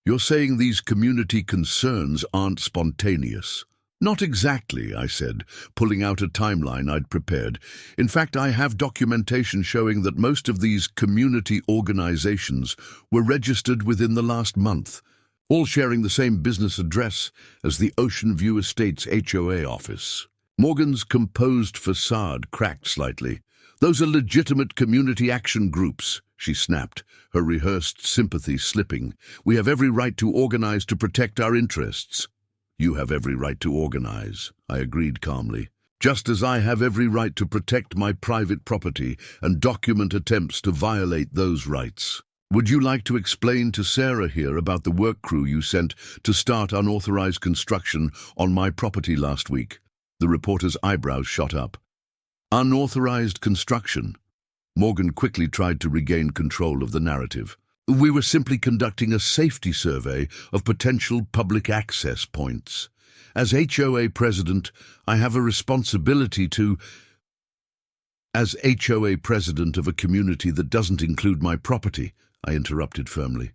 Speaker 1: You're saying these community concerns aren't spontaneous? Not exactly, I said, pulling out a timeline I'd prepared. In fact, I have documentation showing that most of these community organizations were registered within the last month, all sharing the same business address as the Ocean View Estates HOA office. Morgan's composed facade cracked slightly. Those are legitimate community action groups, she snapped, her rehearsed sympathy slipping. We have every right to organize to protect our interests. You have every right to organize, I agreed calmly, just as I have every right to protect my private property and document attempts to violate those rights. Would you like to explain to Sarah here about the work crew you sent to start unauthorized construction on my property last week? The reporter's eyebrows shot up. Unauthorized construction? Morgan quickly tried to regain control of the narrative. We were simply conducting a safety survey of potential public access points. As HOA president, I have a responsibility to... As HOA president of a community that doesn't include my property, I interrupted firmly.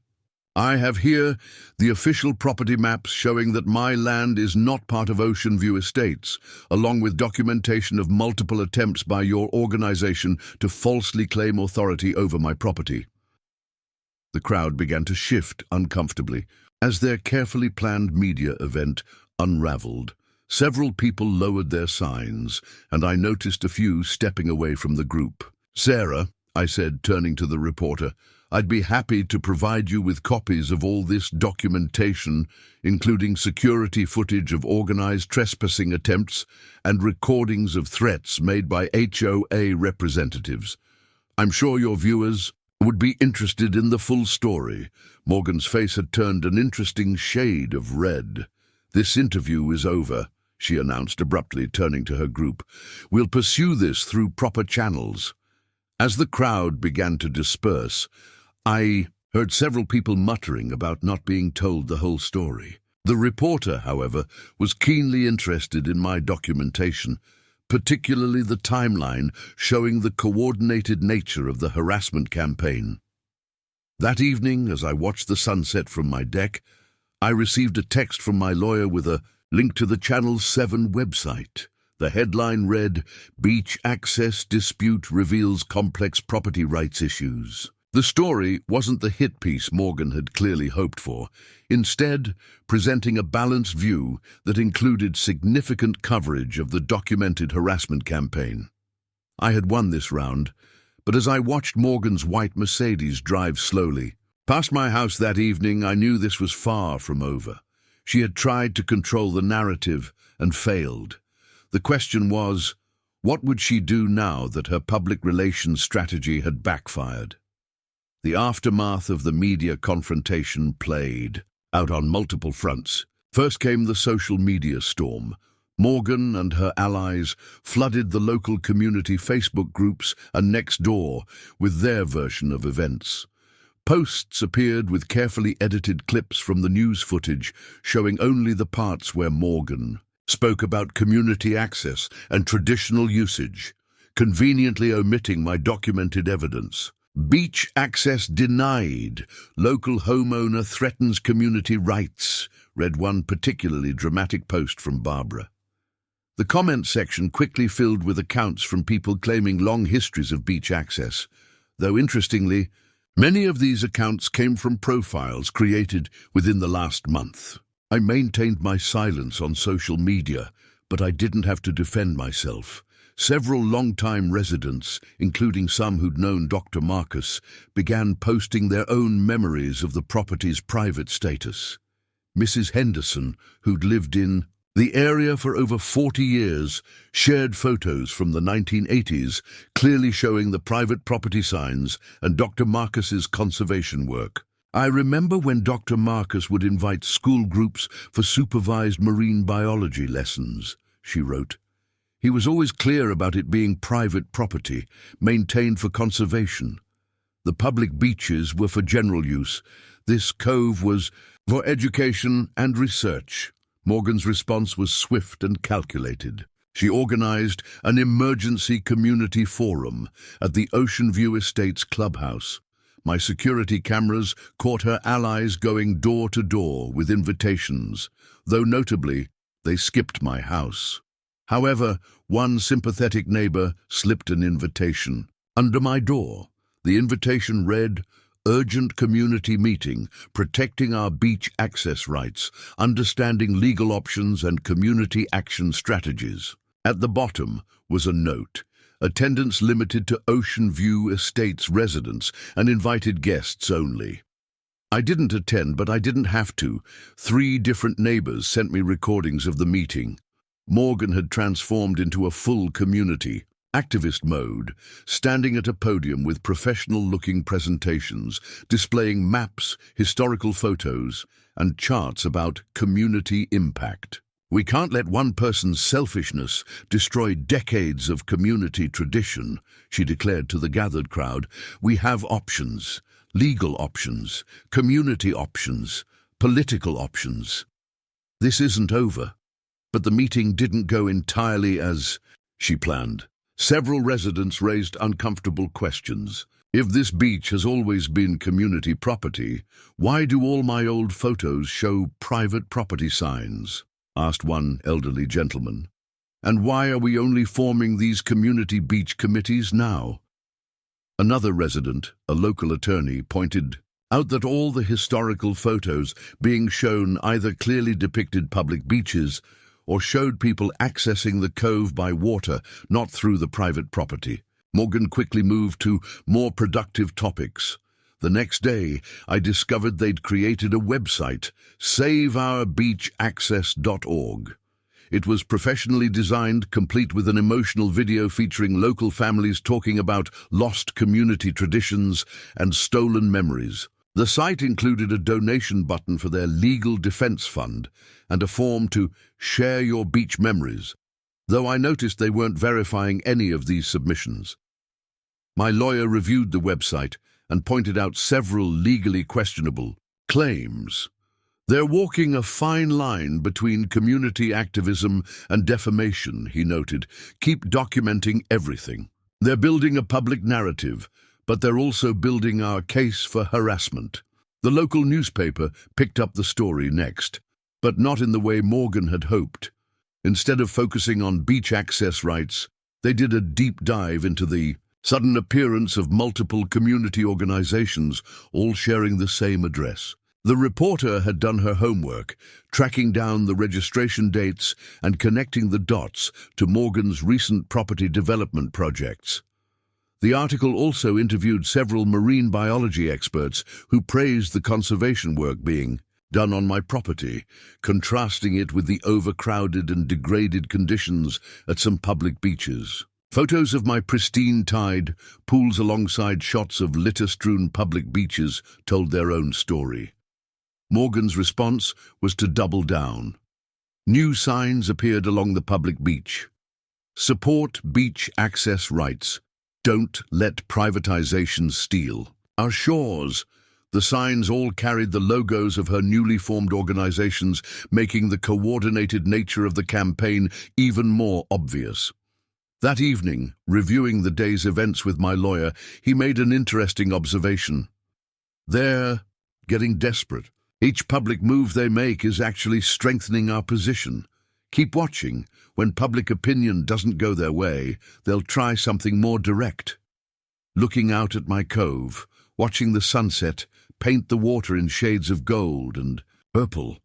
Speaker 1: I have here the official property maps showing that my land is not part of Ocean View Estates, along with documentation of multiple attempts by your organization to falsely claim authority over my property. The crowd began to shift uncomfortably as their carefully planned media event unraveled. Several people lowered their signs, and I noticed a few stepping away from the group. Sarah, I said, turning to the reporter, I'd be happy to provide you with copies of all this documentation, including security footage of organized trespassing attempts and recordings of threats made by HOA representatives. I'm sure your viewers would be interested in the full story. Morgan's face had turned an interesting shade of red. This interview is over, she announced abruptly, turning to her group. We'll pursue this through proper channels. As the crowd began to disperse, I heard several people muttering about not being told the whole story. The reporter, however, was keenly interested in my documentation, particularly the timeline showing the coordinated nature of the harassment campaign. That evening, as I watched the sunset from my deck, I received a text from my lawyer with a link to the Channel 7 website. The headline read, Beach Access Dispute Reveals Complex Property Rights Issues. The story wasn't the hit piece Morgan had clearly hoped for, instead presenting a balanced view that included significant coverage of the documented harassment campaign. I had won this round, but as I watched Morgan's white Mercedes drive slowly past my house that evening, I knew this was far from over. She had tried to control the narrative and failed. The question was, what would she do now that her public relations strategy had backfired? The aftermath of the media confrontation played out on multiple fronts. First came the social media storm. Morgan and her allies flooded the local community Facebook groups and Nextdoor with their version of events. Posts appeared with carefully edited clips from the news footage showing only the parts where Morgan spoke about community access and traditional usage, conveniently omitting my documented evidence. Beach access denied. Local homeowner threatens community rights, read one particularly dramatic post from Barbara. The comment section quickly filled with accounts from people claiming long histories of beach access, though interestingly, many of these accounts came from profiles created within the last month. I maintained my silence on social media, but I didn't have to defend myself. Several long-time residents, including some who'd known Dr. Marcus, began posting their own memories of the property's private status. Mrs. Henderson, who'd lived in The area for over 40 years shared photos from the 1980s, clearly showing the private property signs and Dr. Marcus's conservation work. I remember when Dr. Marcus would invite school groups for supervised marine biology lessons, she wrote. He was always clear about it being private property, maintained for conservation. The public beaches were for general use. This cove was for education and research. Morgan's response was swift and calculated. She organized an emergency community forum at the Ocean View Estates clubhouse. My security cameras caught her allies going door to door with invitations, though notably, they skipped my house. However, one sympathetic neighbor slipped an invitation. Under my door, the invitation read, "Urgent community meeting, protecting our beach access rights, understanding legal options and community action strategies." At the bottom was a note, "Attendance limited to Ocean View Estates residents and invited guests only." I didn't attend, but I didn't have to. 3 different neighbors sent me recordings of the meeting. Morgan had transformed into a full community. Activist mode, standing at a podium with professional-looking presentations, displaying maps, historical photos, and charts about community impact. "We can't let one person's selfishness destroy decades of community tradition," she declared to the gathered crowd. "We have options, legal options, community options, political options. This isn't over." But the meeting didn't go entirely as she planned. Several residents raised uncomfortable questions. "If this beach has always been community property, why do all my old photos show private property signs?" asked one elderly gentleman. "And why are we only forming these community beach committees now?" Another resident, a local attorney, pointed out that all the historical photos being shown either clearly depicted public beaches or showed people accessing the cove by water, not through the private property. Morgan quickly moved to more productive topics. The next day, I discovered they'd created a website, saveourbeachaccess.org. It was professionally designed, complete with an emotional video featuring local families talking about lost community traditions and stolen memories. The site included a donation button for their legal defense fund and a form to share your beach memories, though I noticed they weren't verifying any of these submissions. My lawyer reviewed the website and pointed out several legally questionable claims. "They're walking a fine line between community activism and defamation," he noted. "Keep documenting everything. They're building a public narrative, but they're also building our case for harassment." The local newspaper picked up the story next, but not in the way Morgan had hoped. Instead of focusing on beach access rights, they did a deep dive into the sudden appearance of multiple community organizations, all sharing the same address. The reporter had done her homework, tracking down the registration dates and connecting the dots to Morgan's recent property development projects. The article also interviewed several marine biology experts who praised the conservation work being done on my property, contrasting it with the overcrowded and degraded conditions at some public beaches. Photos of my pristine tide pools alongside shots of litter-strewn public beaches told their own story. Morgan's response was to double down. New signs appeared along the public beach. "Support beach access rights. Don't let privatization steal our shores." The signs all carried the logos of her newly formed organizations, making the coordinated nature of the campaign even more obvious. That evening, reviewing the day's events with my lawyer, he made an interesting observation. "They're getting desperate. Each public move they make is actually strengthening our position. Keep watching. When public opinion doesn't go their way, they'll try something more direct." Looking out at my cove, watching the sunset paint the water in shades of gold and purple,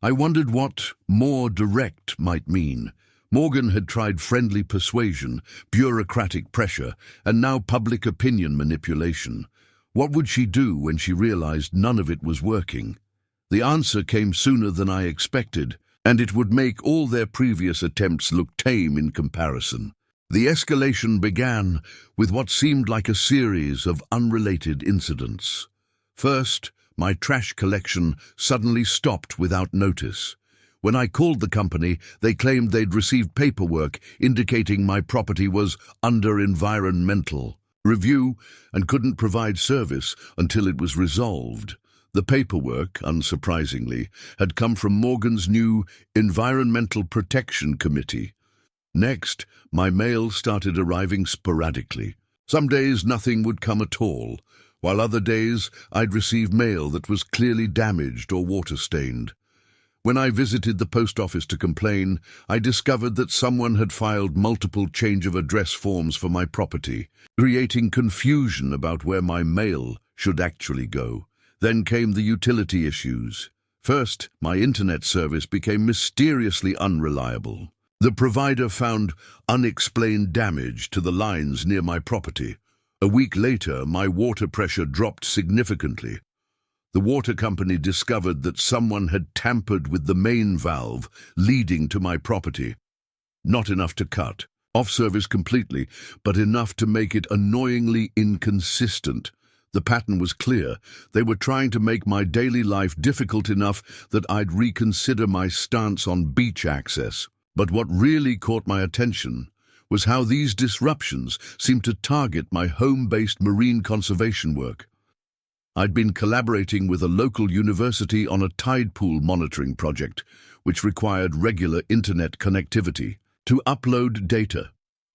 Speaker 1: I wondered what more direct might mean. Morgan had tried friendly persuasion, bureaucratic pressure, and now public opinion manipulation. What would she do when she realized none of it was working? The answer came sooner than I expected. and it would make all their previous attempts look tame in comparison. The escalation began with what seemed like a series of unrelated incidents. First, my trash collection suddenly stopped without notice. When I called the company, they claimed they'd received paperwork indicating my property was under environmental review and couldn't provide service until it was resolved. The paperwork, unsurprisingly, had come from Morgan's new Environmental Protection Committee. Next, my mail started arriving sporadically. Some days nothing would come at all, while other days I'd receive mail that was clearly damaged or water-stained. When I visited the post office to complain, I discovered that someone had filed multiple change of address forms for my property, creating confusion about where my mail should actually go. Then came the utility issues. First, my internet service became mysteriously unreliable. The provider found unexplained damage to the lines near my property. A week later, my water pressure dropped significantly. The water company discovered that someone had tampered with the main valve leading to my property. Not enough to cut off service completely, but enough to make it annoyingly inconsistent. The pattern was clear. They were trying to make my daily life difficult enough that I'd reconsider my stance on beach access. But what really caught my attention was how these disruptions seemed to target my home-based marine conservation work. I'd been collaborating with a local university on a tide pool monitoring project, which required regular internet connectivity to upload data.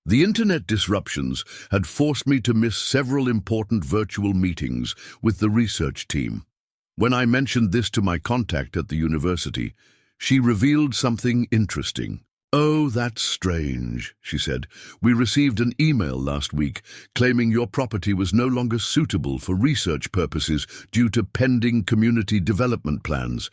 Speaker 1: The internet disruptions had forced me to miss several important virtual meetings with the research team. When I mentioned this to my contact at the university, she revealed something interesting. "Oh, that's strange," she said. "We received an email last week claiming your property was no longer suitable for research purposes due to pending community development plans.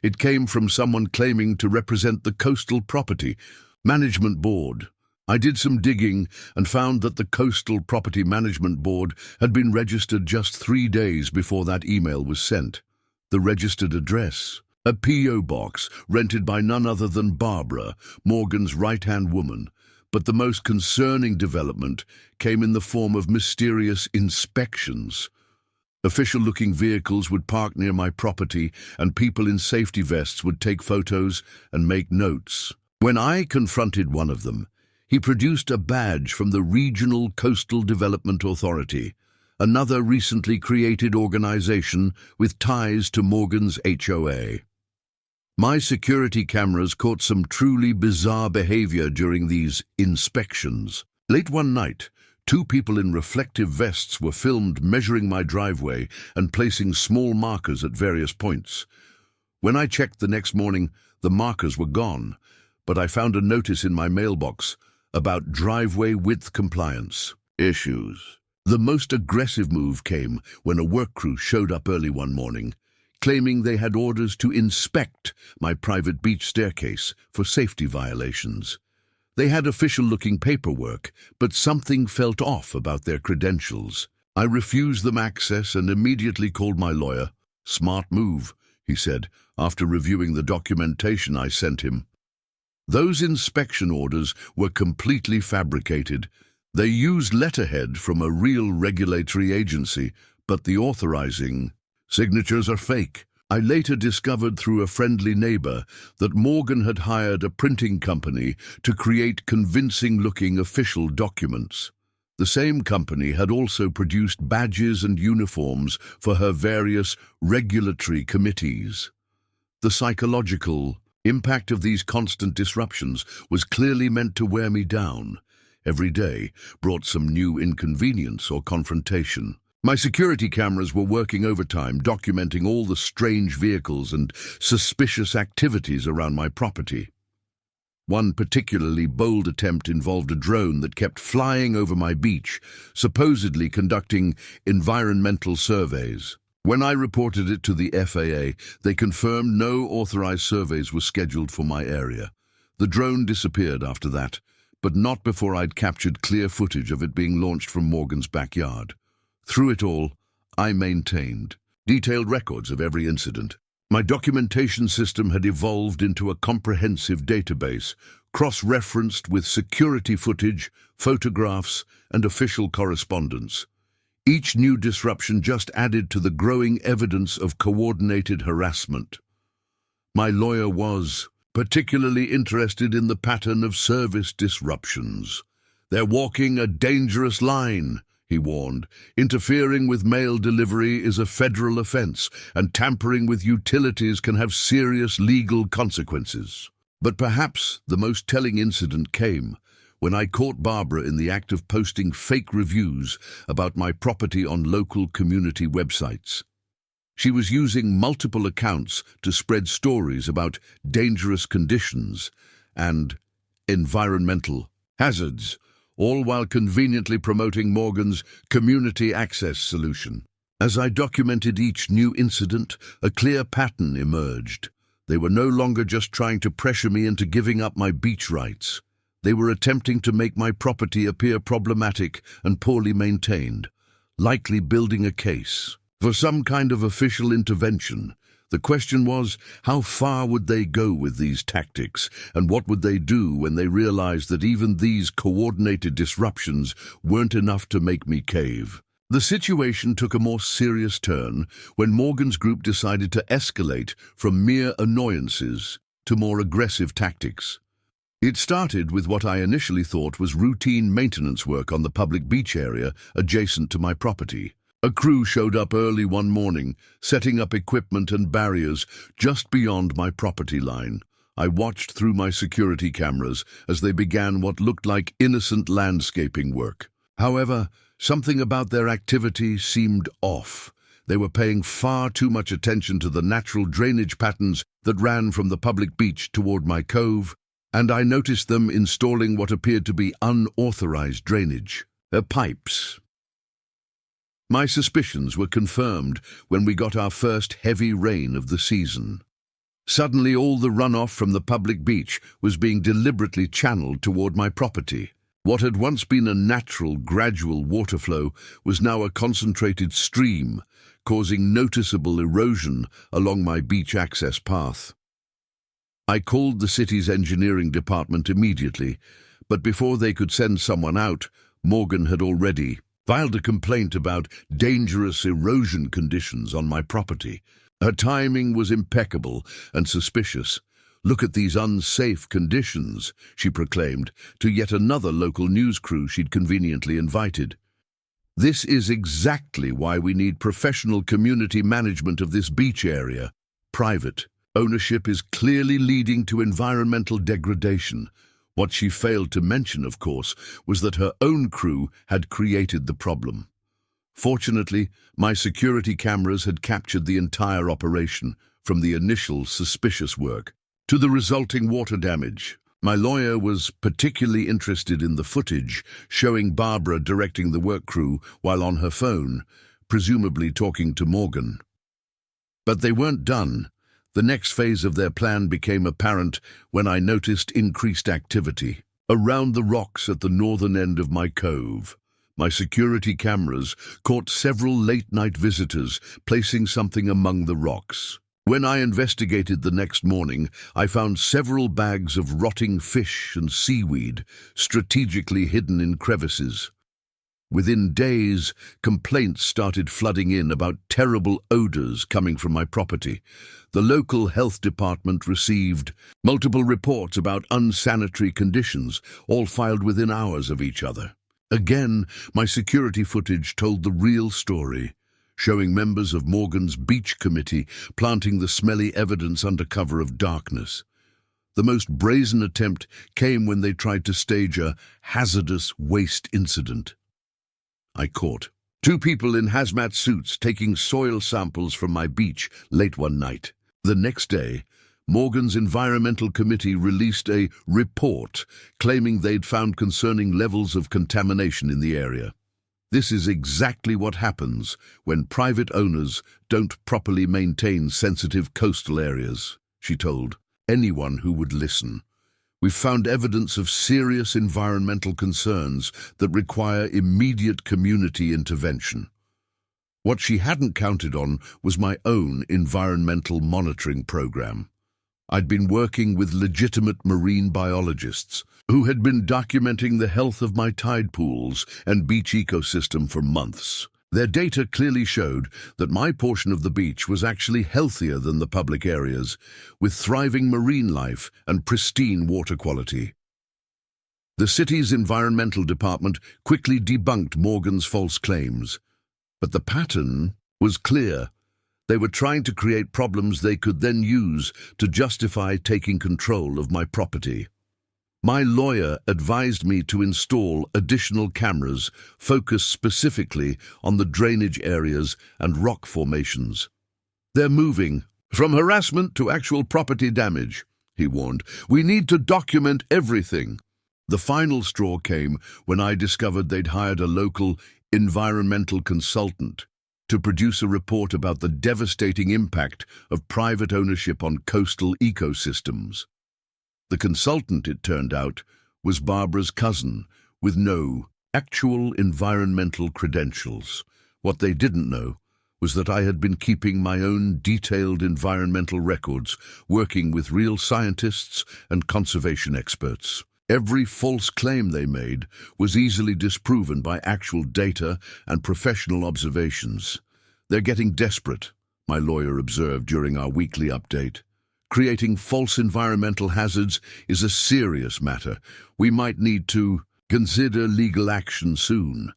Speaker 1: It came from someone claiming to represent the Coastal Property Management Board." I did some digging and found that the Coastal Property Management Board had been registered just 3 days before that email was sent. The registered address: a P.O. box rented by none other than Barbara, Morgan's right-hand woman. But the most concerning development came in the form of mysterious inspections. Official-looking vehicles would park near my property, and people in safety vests would take photos and make notes. When I confronted one of them, he produced a badge from the Regional Coastal Development Authority, another recently created organization with ties to Morgan's HOA. My security cameras caught some truly bizarre behavior during these inspections. Late one night, 2 people in reflective vests were filmed measuring my driveway and placing small markers at various points. When I checked the next morning, the markers were gone, but I found a notice in my mailbox about driveway width compliance issues. The most aggressive move came when a work crew showed up early one morning, claiming they had orders to inspect my private beach staircase for safety violations. They had official-looking paperwork, but something felt off about their credentials. I refused them access and immediately called my lawyer. "Smart move," he said, after reviewing the documentation I sent him. Those inspection orders were completely fabricated. They used letterhead from a real regulatory agency, but the authorizing signatures are fake. I later discovered through a friendly neighbor that Morgan had hired a printing company to create convincing-looking official documents. The same company had also produced badges and uniforms for her various regulatory committees. The psychological impact of these constant disruptions was clearly meant to wear me down. Every day brought some new inconvenience or confrontation. My security cameras were working overtime, documenting all the strange vehicles and suspicious activities around my property. One particularly bold attempt involved a drone that kept flying over my beach, supposedly conducting environmental surveys. When I reported it to the FAA, they confirmed no authorized surveys were scheduled for my area. The drone disappeared after that, but not before I'd captured clear footage of it being launched from Morgan's backyard. Through it all, I maintained detailed records of every incident. My documentation system had evolved into a comprehensive database, cross-referenced with security footage, photographs, and official correspondence. Each new disruption just added to the growing evidence of coordinated harassment. My lawyer was particularly interested in the pattern of service disruptions. "They're walking a dangerous line," he warned. "Interfering with mail delivery is a federal offense, and tampering with utilities can have serious legal consequences." But perhaps the most telling incident came when I caught Barbara in the act of posting fake reviews about my property on local community websites. She was using multiple accounts to spread stories about dangerous conditions and environmental hazards, all while conveniently promoting Morgan's community access solution. As I documented each new incident, a clear pattern emerged. They were no longer just trying to pressure me into giving up my beach rights. They were attempting to make my property appear problematic and poorly maintained, likely building a case for some kind of official intervention. The question was, how far would they go with these tactics, and what would they do when they realized that even these coordinated disruptions weren't enough to make me cave? The situation took a more serious turn when Morgan's group decided to escalate from mere annoyances to more aggressive tactics. It started with what I initially thought was routine maintenance work on the public beach area adjacent to my property. A crew showed up early one morning, setting up equipment and barriers just beyond my property line. I watched through my security cameras as they began what looked like innocent landscaping work. However, something about their activity seemed off. They were paying far too much attention to the natural drainage patterns that ran from the public beach toward my cove, and I noticed them installing what appeared to be unauthorized drainage, pipes. My suspicions were confirmed when we got our first heavy rain of the season. Suddenly, all the runoff from the public beach was being deliberately channeled toward my property. What had once been a natural, gradual water flow was now a concentrated stream, causing noticeable erosion along my beach access path. I called the city's engineering department immediately, but before they could send someone out, Morgan had already filed a complaint about dangerous erosion conditions on my property. Her timing was impeccable and suspicious. "Look at these unsafe conditions," she proclaimed to yet another local news crew she'd conveniently invited. "This is exactly why we need professional community management of this beach area. Private ownership is clearly leading to environmental degradation." What she failed to mention, of course, was that her own crew had created the problem. Fortunately, my security cameras had captured the entire operation, from the initial suspicious work to the resulting water damage. My lawyer was particularly interested in the footage showing Barbara directing the work crew while on her phone, presumably talking to Morgan. But they weren't done. The next phase of their plan became apparent when I noticed increased activity around the rocks at the northern end of my cove. My security cameras caught several late-night visitors placing something among the rocks. When I investigated the next morning, I found several bags of rotting fish and seaweed strategically hidden in crevices. Within days, complaints started flooding in about terrible odors coming from my property. The local health department received multiple reports about unsanitary conditions, all filed within hours of each other. Again, my security footage told the real story, showing members of Morgan's beach committee planting the smelly evidence under cover of darkness. The most brazen attempt came when they tried to stage a hazardous waste incident. I caught two people in hazmat suits taking soil samples from my beach late one night. The next day, Morgan's Environmental Committee released a report claiming they'd found concerning levels of contamination in the area. This is exactly what happens when private owners don't properly maintain sensitive coastal areas, she told anyone who would listen. We've found evidence of serious environmental concerns that require immediate community intervention. What she hadn't counted on was my own environmental monitoring program. I'd been working with legitimate marine biologists who had been documenting the health of my tide pools and beach ecosystem for months. Their data clearly showed that my portion of the beach was actually healthier than the public areas, with thriving marine life and pristine water quality. The city's environmental department quickly debunked Morgan's false claims. But the pattern was clear. They were trying to create problems they could then use to justify taking control of my property. My lawyer advised me to install additional cameras focused specifically on the drainage areas and rock formations. "They're moving from harassment to actual property damage," he warned. "We need to document everything." The final straw came when I discovered they'd hired a local environmental consultant to produce a report about the devastating impact of private ownership on coastal ecosystems. The consultant, it turned out, was Barbara's cousin, with no actual environmental credentials. What they didn't know was that I had been keeping my own detailed environmental records, working with real scientists and conservation experts. Every false claim they made was easily disproven by actual data and professional observations. "They're getting desperate," my lawyer observed during our weekly update. "Creating false environmental hazards is a serious matter. We might need to consider legal action soon."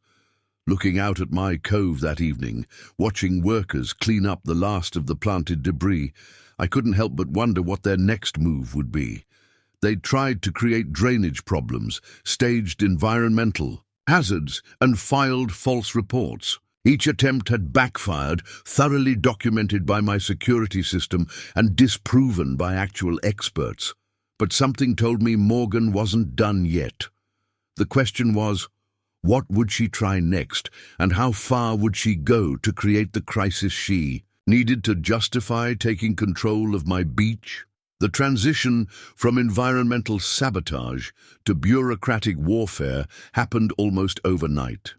Speaker 1: Looking out at my cove that evening, watching workers clean up the last of the planted debris, I couldn't help but wonder what their next move would be. They'd tried to create drainage problems, staged environmental hazards, and filed false reports. Each attempt had backfired, thoroughly documented by my security system and disproven by actual experts. But something told me Morgan wasn't done yet. The question was, what would she try next, and how far would she go to create the crisis she needed to justify taking control of my beach? The transition from environmental sabotage to bureaucratic warfare happened almost overnight.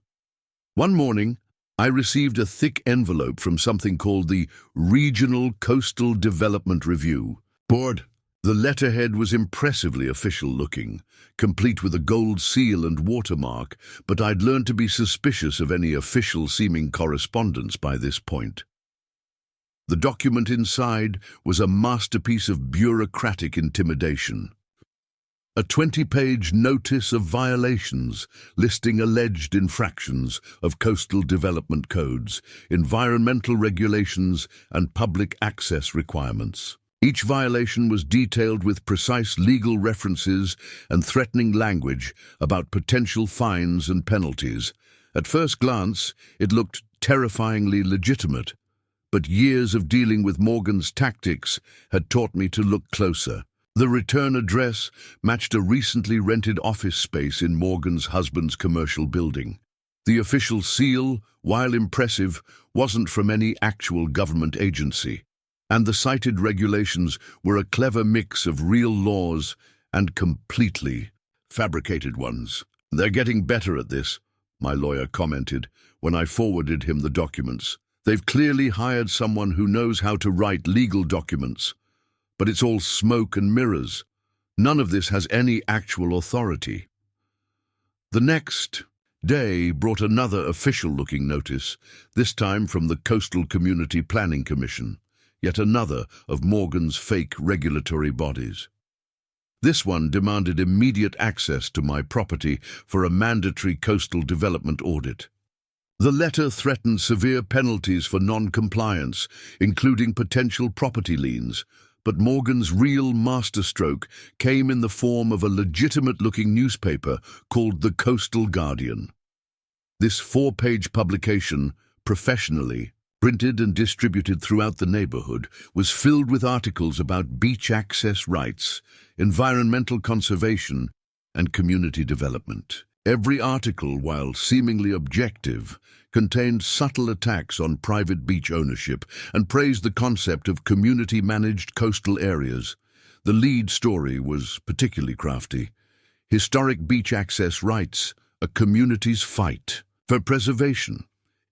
Speaker 1: One morning, I received a thick envelope from something called the Regional Coastal Development Review. Board. The letterhead was impressively official-looking, complete with a gold seal and watermark, but I'd learned to be suspicious of any official-seeming correspondence by this point. The document inside was a masterpiece of bureaucratic intimidation. A 20-page notice of violations listing alleged infractions of coastal development codes, environmental regulations, and public access requirements. Each violation was detailed with precise legal references and threatening language about potential fines and penalties. At first glance, it looked terrifyingly legitimate. But years of dealing with Morgan's tactics had taught me to look closer. The return address matched a recently rented office space in Morgan's husband's commercial building. The official seal, while impressive, wasn't from any actual government agency, and the cited regulations were a clever mix of real laws and completely fabricated ones. "They're getting better at this," my lawyer commented when I forwarded him the documents. "They've clearly hired someone who knows how to write legal documents, but it's all smoke and mirrors. None of this has any actual authority." The next day brought another official-looking notice, this time from the Coastal Community Planning Commission, yet another of Morgan's fake regulatory bodies. This one demanded immediate access to my property for a mandatory coastal development audit. The letter threatened severe penalties for non-compliance, including potential property liens, but Morgan's real masterstroke came in the form of a legitimate-looking newspaper called the Coastal Guardian. This 4-page publication, professionally printed and distributed throughout the neighborhood, was filled with articles about beach access rights, environmental conservation, and community development. Every article, while seemingly objective, contained subtle attacks on private beach ownership and praised the concept of community-managed coastal areas. The lead story was particularly crafty. Historic beach access rights, a community's fight for preservation.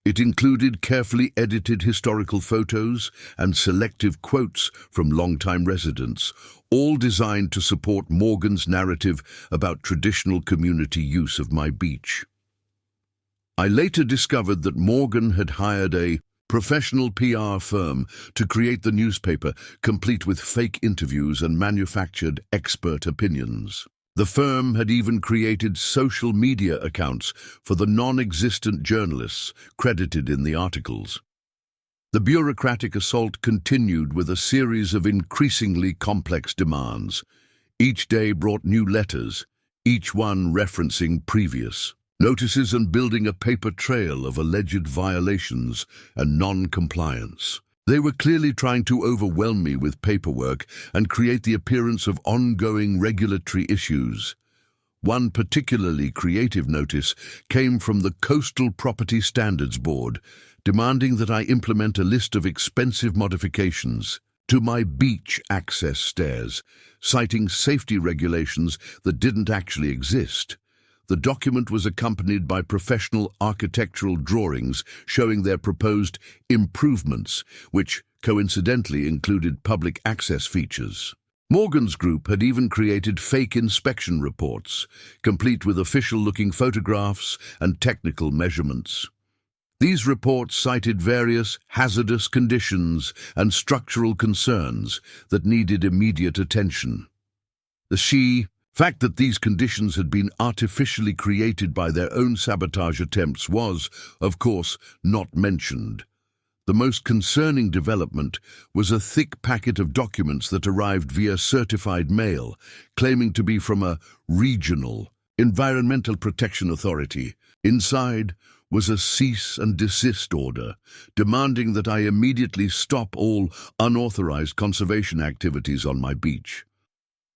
Speaker 1: It included carefully edited historical photos and selective quotes from longtime residents, all designed to support Morgan's narrative about traditional community use of my beach. I later discovered that Morgan had hired a professional PR firm to create the newspaper, complete with fake interviews and manufactured expert opinions. The firm had even created social media accounts for the non-existent journalists credited in the articles. The bureaucratic assault continued with a series of increasingly complex demands. Each day brought new letters, each one referencing previous notices and building a paper trail of alleged violations and non-compliance. They were clearly trying to overwhelm me with paperwork and create the appearance of ongoing regulatory issues. One particularly creative notice came from the Coastal Property Standards Board, demanding that I implement a list of expensive modifications to my beach access stairs, citing safety regulations that didn't actually exist. The document was accompanied by professional architectural drawings showing their proposed improvements, which coincidentally included public access features. Morgan's group had even created fake inspection reports, complete with official-looking photographs and technical measurements. These reports cited various hazardous conditions and structural concerns that needed immediate attention. The fact that these conditions had been artificially created by their own sabotage attempts was, of course, not mentioned. The most concerning development was a thick packet of documents that arrived via certified mail, claiming to be from a regional environmental protection authority. Inside was a cease and desist order, demanding that I immediately stop all unauthorized conservation activities on my beach.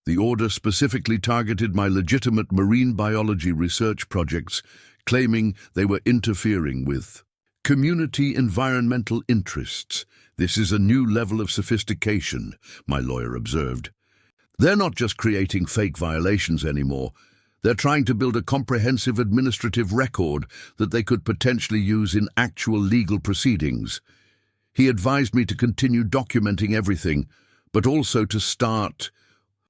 Speaker 1: The order specifically targeted my legitimate marine biology research projects, claiming they were interfering with community environmental interests. This is a new level of sophistication, my lawyer observed. They're not just creating fake violations anymore. They're trying to build a comprehensive administrative record that they could potentially use in actual legal proceedings. He advised me to continue documenting everything, but also to start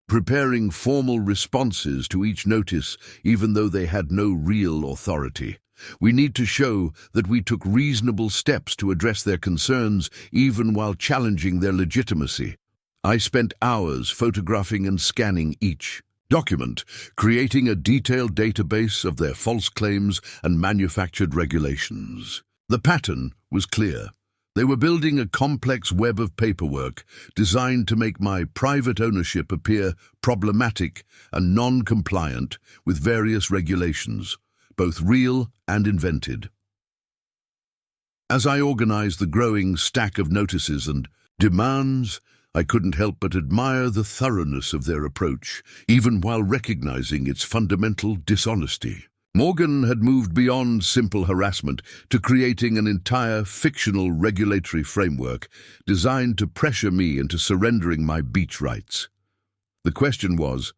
Speaker 1: preparing formal responses to each notice, even though they had no real authority. We need to show that we took reasonable steps to address their concerns, even while challenging their legitimacy. I spent hours photographing and scanning each document, creating a detailed database of their false claims and manufactured regulations. The pattern was clear. They were building a complex web of paperwork designed to make my private ownership appear problematic and non-compliant with various regulations, both real and invented. As I organized the growing stack of notices and demands, I couldn't help but admire the thoroughness of their approach, even while recognizing its fundamental dishonesty. Morgan had moved beyond simple harassment to creating an entire fictional regulatory framework designed to pressure me into surrendering my beach rights. The question was,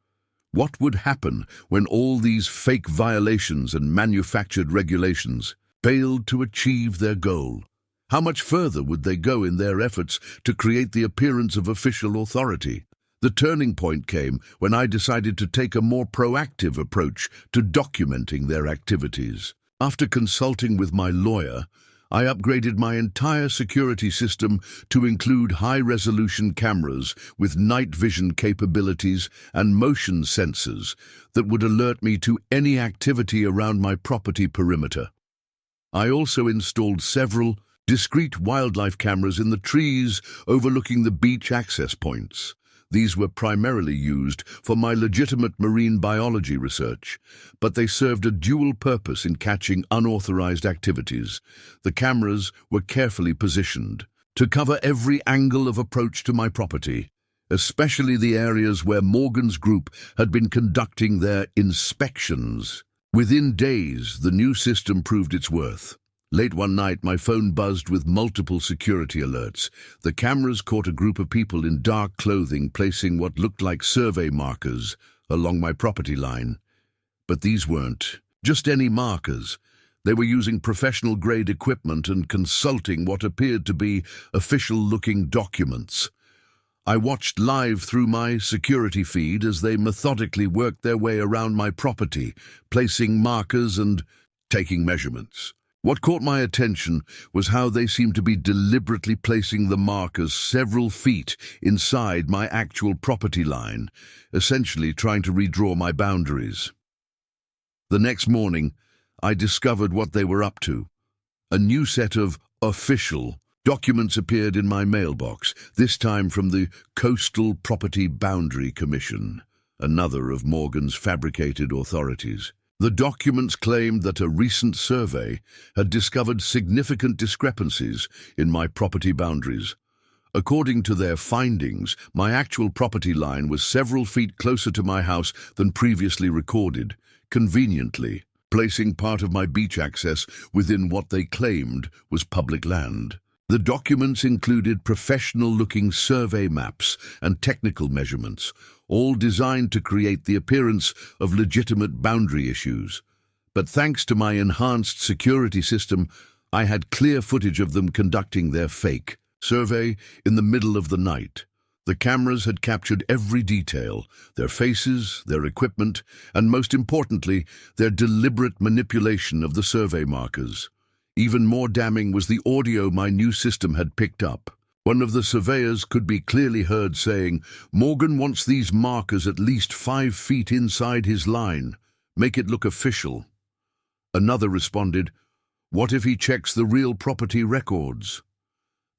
Speaker 1: what would happen when all these fake violations and manufactured regulations failed to achieve their goal? How much further would they go in their efforts to create the appearance of official authority? The turning point came when I decided to take a more proactive approach to documenting their activities. After consulting with my lawyer, I upgraded my entire security system to include high-resolution cameras with night vision capabilities and motion sensors that would alert me to any activity around my property perimeter. I also installed several discrete wildlife cameras in the trees overlooking the beach access points. These were primarily used for my legitimate marine biology research, but they served a dual purpose in catching unauthorized activities. The cameras were carefully positioned to cover every angle of approach to my property, especially the areas where Morgan's group had been conducting their inspections. Within days, the new system proved its worth. Late one night, my phone buzzed with multiple security alerts. The cameras caught a group of people in dark clothing placing what looked like survey markers along my property line. But these weren't just any markers. They were using professional-grade equipment and consulting what appeared to be official-looking documents. I watched live through my security feed as they methodically worked their way around my property, placing markers and taking measurements. What caught my attention was how they seemed to be deliberately placing the markers several feet inside my actual property line, essentially trying to redraw my boundaries. The next morning, I discovered what they were up to. A new set of official documents appeared in my mailbox, this time from the Coastal Property Boundary Commission, another of Morgan's fabricated authorities. The documents claimed that a recent survey had discovered significant discrepancies in my property boundaries. According to their findings, my actual property line was several feet closer to my house than previously recorded, conveniently placing part of my beach access within what they claimed was public land. The documents included professional-looking survey maps and technical measurements, all designed to create the appearance of legitimate boundary issues. But thanks to my enhanced security system, I had clear footage of them conducting their fake survey in the middle of the night. The cameras had captured every detail, their faces, their equipment, and most importantly, their deliberate manipulation of the survey markers. Even more damning was the audio my new system had picked up. One of the surveyors could be clearly heard saying, "Morgan wants these markers at least 5 feet inside his line. Make it look official." Another responded, "What if he checks the real property records?"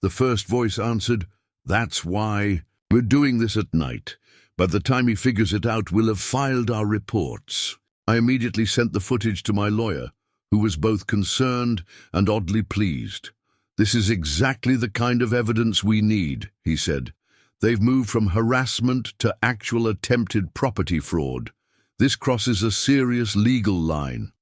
Speaker 1: The first voice answered, "That's why we're doing this at night. By the time he figures it out, we'll have filed our reports." I immediately sent the footage to my lawyer, who was both concerned and oddly pleased. "This is exactly the kind of evidence we need," he said. "They've moved from harassment to actual attempted property fraud. This crosses a serious legal line."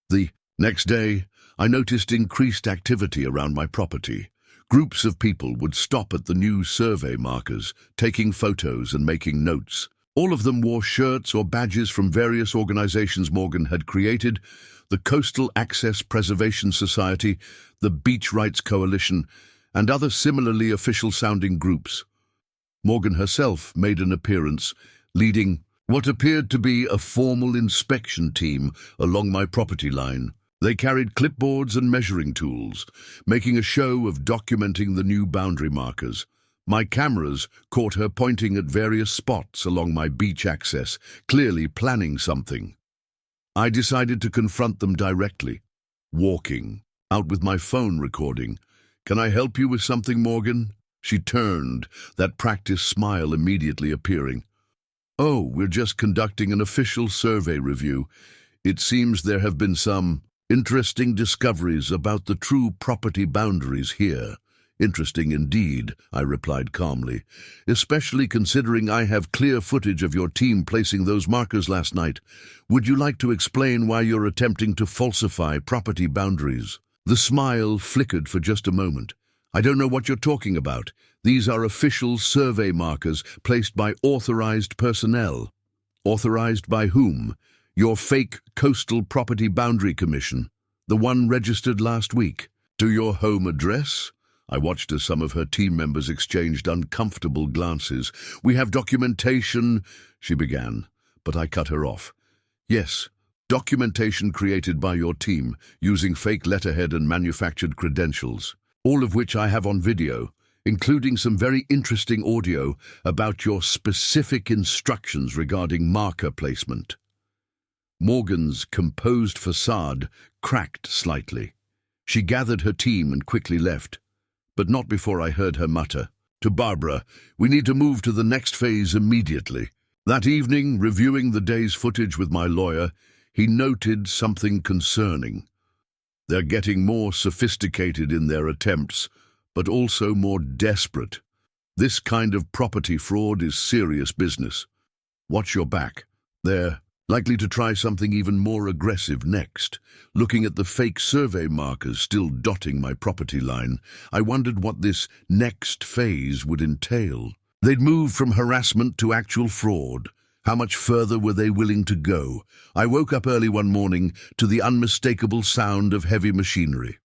Speaker 1: The next day, I noticed increased activity around my property. Groups of people would stop at the new survey markers, taking photos and making notes. All of them wore shirts or badges from various organizations Morgan had created: the Coastal Access Preservation Society, the Beach Rights Coalition, and other similarly official-sounding groups. Morgan herself made an appearance, leading what appeared to be a formal inspection team along my property line. They carried clipboards and measuring tools, making a show of documenting the new boundary markers. My cameras caught her pointing at various spots along my beach access, clearly planning something. I decided to confront them directly, walking out with my phone recording. "Can I help you with something, Morgan?" She turned, that practiced smile immediately appearing. "Oh, we're just conducting an official survey review. It seems there have been some interesting discoveries about the true property boundaries here." "Interesting indeed," I replied calmly, "especially considering I have clear footage of your team placing those markers last night. Would you like to explain why you're attempting to falsify property boundaries?" The smile flickered for just a moment. "I don't know what you're talking about. These are official survey markers placed by authorized personnel." "Authorized by whom?" "Your fake Coastal Property Boundary Commission, the one registered last week." "To your home address?" I watched as some of her team members exchanged uncomfortable glances. "We have documentation," she began, but I cut her off. "Yes, documentation created by your team using fake letterhead and manufactured credentials, all of which I have on video, including some very interesting audio about your specific instructions regarding marker placement." Morgan's composed facade cracked slightly. She gathered her team and quickly left, but not before I heard her mutter, "To Barbara, we need to move to the next phase immediately." That evening, reviewing the day's footage with my lawyer, he noted something concerning. "They're getting more sophisticated in their attempts, but also more desperate. This kind of property fraud is serious business. Watch your back. They're likely to try something even more aggressive next." Looking at the fake survey markers still dotting my property line, I wondered what this next phase would entail. They'd moved from harassment to actual fraud. How much further were they willing to go? I woke up early one morning to the unmistakable sound of heavy machinery.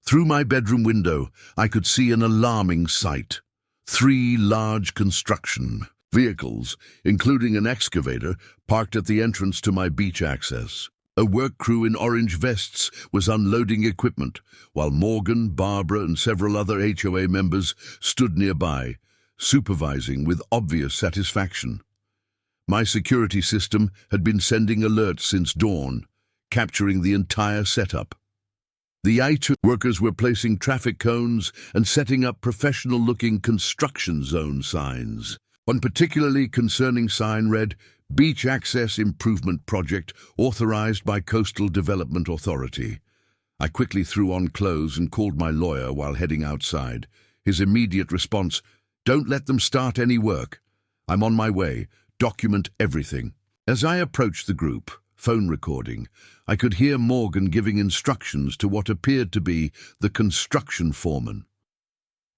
Speaker 1: Through my bedroom window, I could see an alarming sight. 3 large construction vehicles, including an excavator, parked at the entrance to my beach access. A work crew in orange vests was unloading equipment, while Morgan, Barbara, and several other HOA members stood nearby, supervising with obvious satisfaction. My security system had been sending alerts since dawn, capturing the entire setup. The IT workers were placing traffic cones and setting up professional-looking construction zone signs. One particularly concerning sign read, "Beach Access Improvement Project authorized by Coastal Development Authority." I quickly threw on clothes and called my lawyer while heading outside. His immediate response, "Don't let them start any work. I'm on my way. Document everything." As I approached the group, phone recording, I could hear Morgan giving instructions to what appeared to be the construction foreman.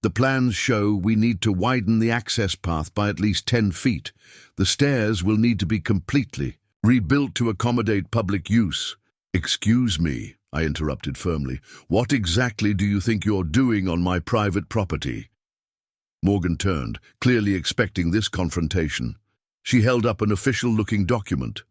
Speaker 1: "The plans show we need to widen the access path by at least 10 feet. The stairs will need to be completely rebuilt to accommodate public use." "Excuse me," I interrupted firmly. "What exactly do you think you're doing on my private property?" Morgan turned, clearly expecting this confrontation. She held up an official-looking document.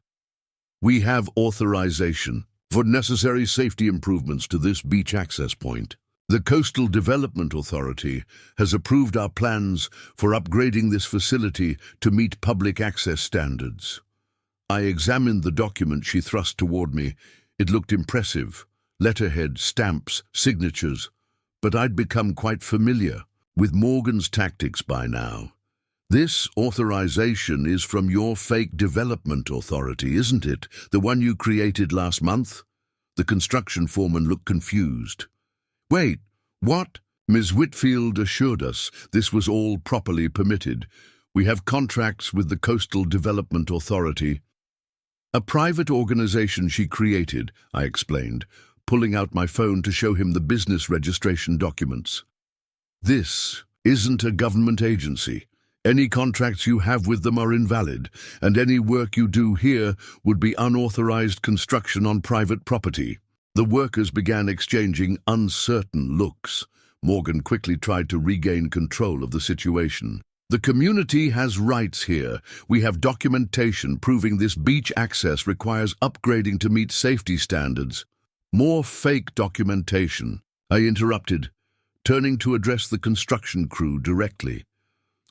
Speaker 1: "We have authorization for necessary safety improvements to this beach access point. The Coastal Development Authority has approved our plans for upgrading this facility to meet public access standards." I examined the document she thrust toward me. It looked impressive. Letterhead, stamps, signatures. But I'd become quite familiar with Morgan's tactics by now. "This authorization is from your fake development authority, isn't it? The one you created last month?" The construction foreman looked confused. "Wait, what?" Ms. Whitfield assured us this was all properly permitted. "We have contracts with the Coastal Development Authority." "A private organization she created," I explained, pulling out my phone to show him the business registration documents. "This isn't a government agency. Any contracts you have with them are invalid, and any work you do here would be unauthorized construction on private property." The workers began exchanging uncertain looks. Morgan quickly tried to regain control of the situation. "The community has rights here. We have documentation proving this beach access requires upgrading to meet safety standards." "More fake documentation," I interrupted, turning to address the construction crew directly.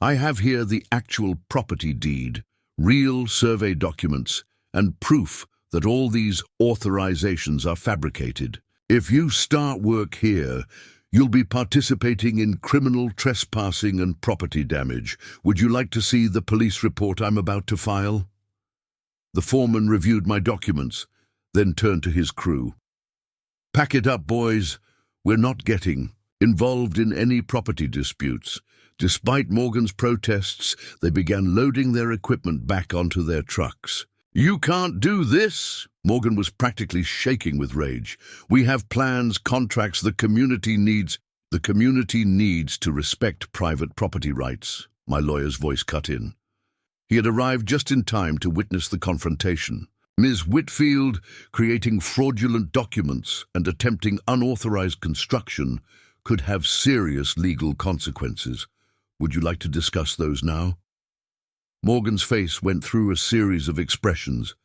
Speaker 1: "I have here the actual property deed, real survey documents, and proof that all these authorizations are fabricated. If you start work here, you'll be participating in criminal trespassing and property damage. Would you like to see the police report I'm about to file?" The foreman reviewed my documents, then turned to his crew. "Pack it up, boys. We're not getting involved in any property disputes." Despite Morgan's protests, they began loading their equipment back onto their trucks. "You can't do this!" Morgan was practically shaking with rage. "We have plans, contracts, the community needs to respect private property rights." My lawyer's voice cut in. He had arrived just in time to witness the confrontation. Ms. Whitfield creating fraudulent documents and attempting unauthorized construction could have serious legal consequences. Would you like to discuss those now? Morgan's face went through a series of expressions: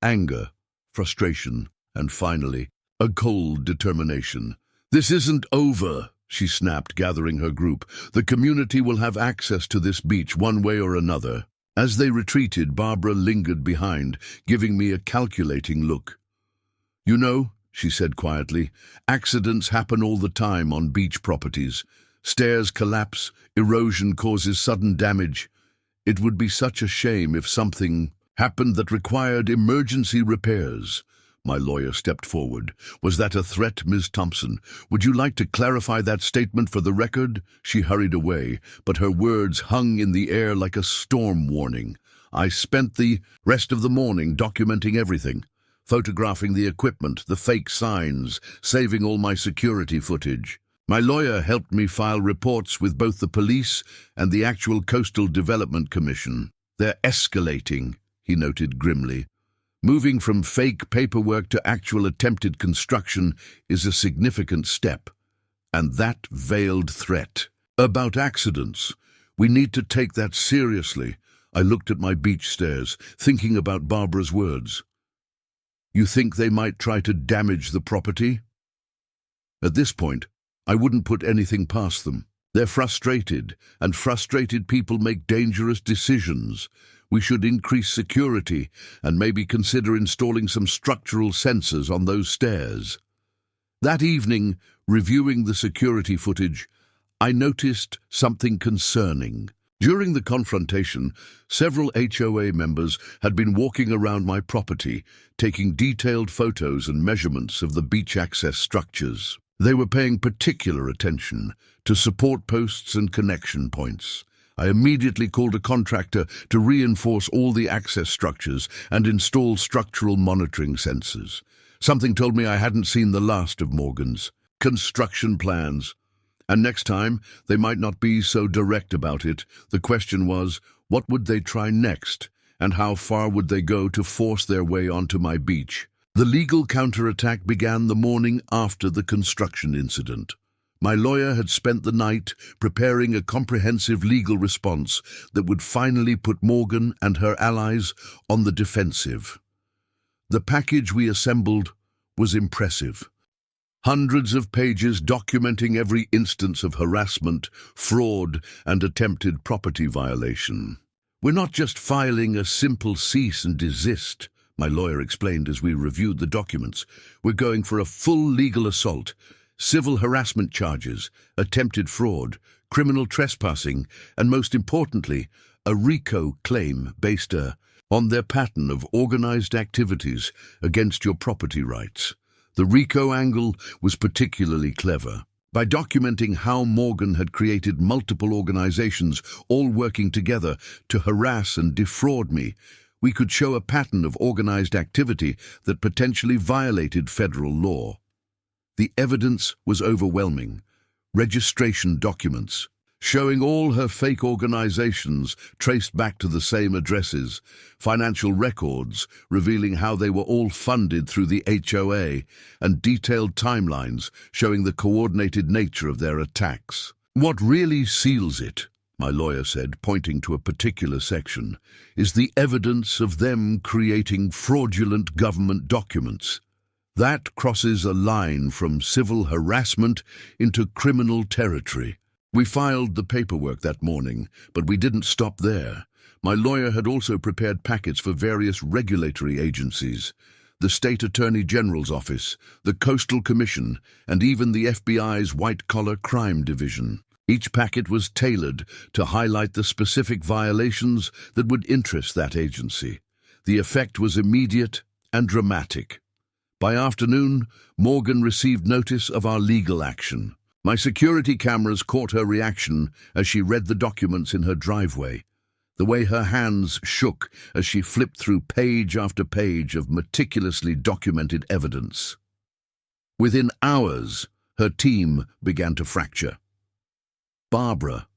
Speaker 1: anger, frustration, and finally, a cold determination. "This isn't over," she snapped, gathering her group. "The community will have access to this beach one way or another." As they retreated, Barbara lingered behind, giving me a calculating look. "You know," she said quietly, "accidents happen all the time on beach properties. Stairs collapse, erosion causes sudden damage. It would be such a shame if something happened that required emergency repairs." My lawyer stepped forward. "Was that a threat, Ms. Thompson? Would you like to clarify that statement for the record?" She hurried away, but her words hung in the air like a storm warning. I spent the rest of the morning documenting everything, photographing the equipment, the fake signs, saving all my security footage. My lawyer helped me file reports with both the police and the actual Coastal Development Commission. "They're escalating," he noted grimly. Moving from fake paperwork to actual attempted construction is a significant step. And that veiled threat. About accidents. We need to take that seriously. I looked at my beach stairs, thinking about Barbara's words. You think they might try to damage the property? At this point, I wouldn't put anything past them. They're frustrated, and frustrated people make dangerous decisions. We should increase security and maybe consider installing some structural sensors on those stairs. That evening, reviewing the security footage, I noticed something concerning. During the confrontation, several HOA members had been walking around my property, taking detailed photos and measurements of the beach access structures. They were paying particular attention to support posts and connection points. I immediately called a contractor to reinforce all the access structures and install structural monitoring sensors. Something told me I hadn't seen the last of Morgan's construction plans. And next time, they might not be so direct about it. The question was, what would they try next, and how far would they go to force their way onto my beach? The legal counterattack began the morning after the construction incident. My lawyer had spent the night preparing a comprehensive legal response that would finally put Morgan and her allies on the defensive. The package we assembled was impressive. Hundreds of pages documenting every instance of harassment, fraud, and attempted property violation. We're not just filing a simple cease and desist, my lawyer explained as we reviewed the documents. We're going for a full legal assault, civil harassment charges, attempted fraud, criminal trespassing, and most importantly, a RICO claim based on their pattern of organized activities against your property rights. The RICO angle was particularly clever. By documenting how Morgan had created multiple organizations all working together to harass and defraud me, we could show a pattern of organized activity that potentially violated federal law. The evidence was overwhelming. Registration documents, showing all her fake organizations traced back to the same addresses, financial records revealing how they were all funded through the HOA, and detailed timelines showing the coordinated nature of their attacks. What really seals it, my lawyer said, pointing to a particular section, is the evidence of them creating fraudulent government documents. That crosses a line from civil harassment into criminal territory. We filed the paperwork that morning, but we didn't stop there. My lawyer had also prepared packets for various regulatory agencies, the State Attorney General's Office, the Coastal Commission, and even the FBI's White-Collar Crime Division. Each packet was tailored to highlight the specific violations that would interest that agency. The effect was immediate and dramatic. By afternoon, Morgan received notice of our legal action. My security cameras caught her reaction as she read the documents in her driveway, the way her hands shook as she flipped through page after page of meticulously documented evidence. Within hours, her team began to fracture. Barbara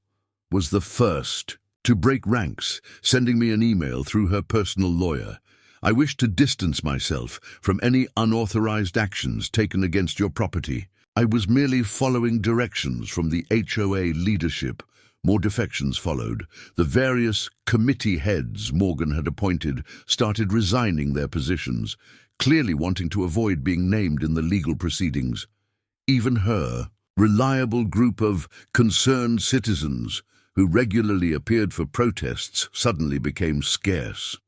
Speaker 1: was the first to break ranks, sending me an email through her personal lawyer. I wish to distance myself from any unauthorized actions taken against your property. I was merely following directions from the HOA leadership. More defections followed. The various committee heads Morgan had appointed started resigning their positions, clearly wanting to avoid being named in the legal proceedings. Even her reliable group of concerned citizens who regularly appeared for protests suddenly became scarce.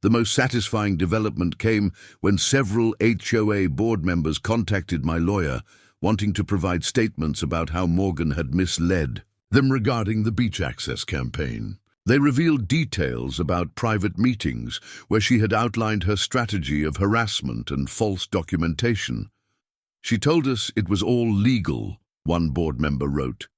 Speaker 1: The most satisfying development came when several HOA board members contacted my lawyer, wanting to provide statements about how Morgan had misled them regarding the beach access campaign. They revealed details about private meetings where she had outlined her strategy of harassment and false documentation. She told us it was all legal, one board member wrote.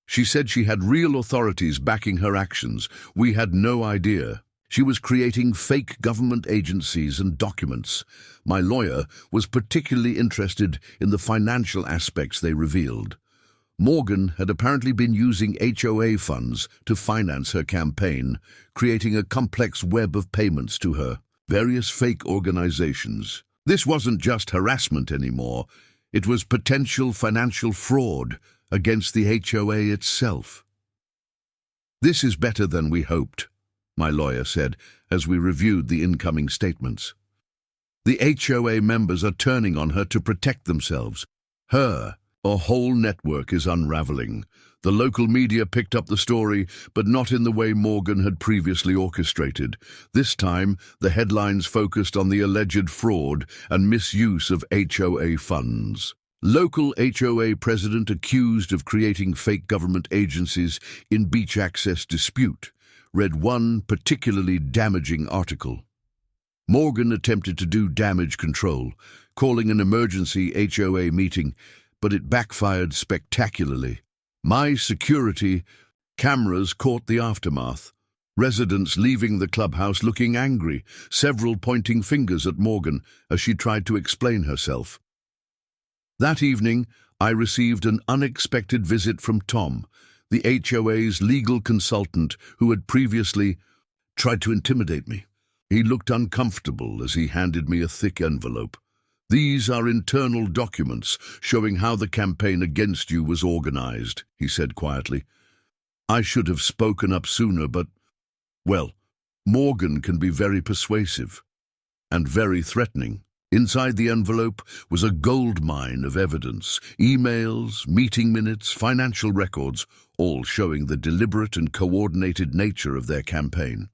Speaker 1: She said she had real authorities backing her actions. We had no idea. She was creating fake government agencies and documents. My lawyer was particularly interested in the financial aspects they revealed. Morgan had apparently been using HOA funds to finance her campaign, creating a complex web of payments to her various fake organizations. This wasn't just harassment anymore. It was potential financial fraud against the HOA itself. "This is better than we hoped," my lawyer said as we reviewed the incoming statements. "The HOA members are turning on her to protect themselves. A whole network is unraveling. The local media picked up the story, but not in the way Morgan had previously orchestrated. This time, the headlines focused on the alleged fraud and misuse of HOA funds. Local HOA president accused of creating fake government agencies in beach access dispute, read one particularly damaging article. Morgan attempted to do damage control, calling an emergency HOA meeting, but it backfired spectacularly. My security cameras caught the aftermath. Residents leaving the clubhouse looking angry, several pointing fingers at Morgan as she tried to explain herself. That evening, I received an unexpected visit from Tom, the HOA's legal consultant who had previously tried to intimidate me. He looked uncomfortable as he handed me a thick envelope. "These are internal documents showing how the campaign against you was organized," he said quietly. "I should have spoken up sooner, but, well, Morgan can be very persuasive and very threatening." Inside the envelope was a goldmine of evidence, emails, meeting minutes, financial records, all showing the deliberate and coordinated nature of their campaign.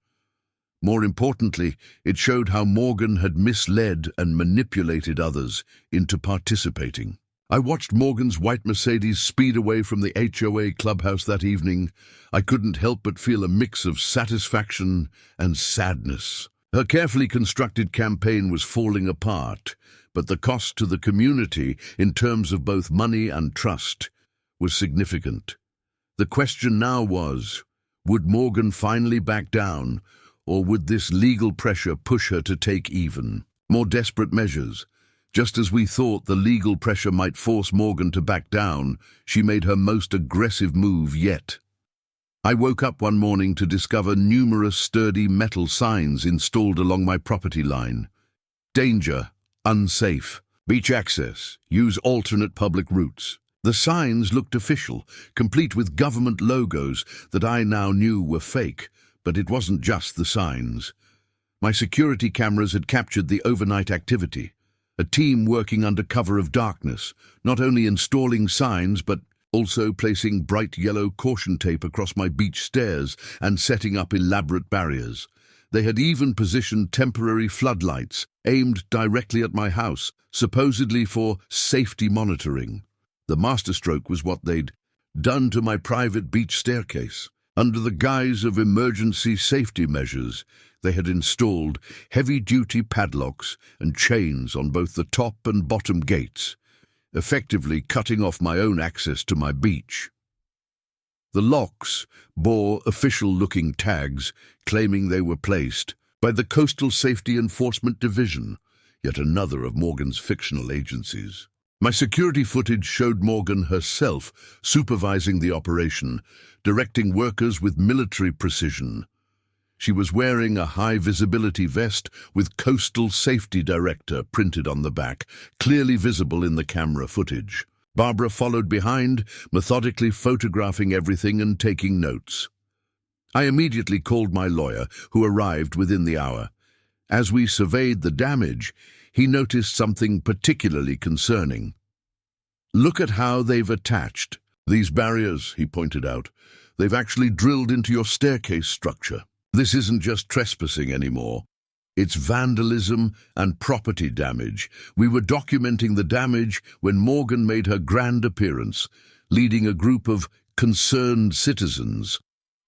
Speaker 1: More importantly, it showed how Morgan had misled and manipulated others into participating. I watched Morgan's white Mercedes speed away from the HOA clubhouse that evening. I couldn't help but feel a mix of satisfaction and sadness. Her carefully constructed campaign was falling apart, but the cost to the community, in terms of both money and trust, was significant. The question now was, would Morgan finally back down, or would this legal pressure push her to take even more desperate measures? Just as we thought the legal pressure might force Morgan to back down, she made her most aggressive move yet. I woke up one morning to discover numerous sturdy metal signs installed along my property line. "Danger, unsafe, beach access, use alternate public routes." The signs looked official, complete with government logos that I now knew were fake. But it wasn't just the signs. My security cameras had captured the overnight activity. A team working under cover of darkness, not only installing signs but also placing bright yellow caution tape across my beach stairs and setting up elaborate barriers. They had even positioned temporary floodlights aimed directly at my house, supposedly for safety monitoring. The masterstroke was what they'd done to my private beach staircase. Under the guise of emergency safety measures, they had installed heavy-duty padlocks and chains on both the top and bottom gates, effectively cutting off my own access to my beach. The locks bore official-looking tags claiming they were placed by the Coastal Safety Enforcement Division, yet another of Morgan's fictional agencies. My security footage showed Morgan herself supervising the operation, directing workers with military precision. She was wearing a high-visibility vest with Coastal Safety Director printed on the back, clearly visible in the camera footage. Barbara followed behind, methodically photographing everything and taking notes. I immediately called my lawyer, who arrived within the hour. As we surveyed the damage, he noticed something particularly concerning. "Look at how they've attached these barriers," he pointed out. "They've actually drilled into your staircase structure. This isn't just trespassing anymore. It's vandalism and property damage." We were documenting the damage when Morgan made her grand appearance, leading a group of concerned citizens,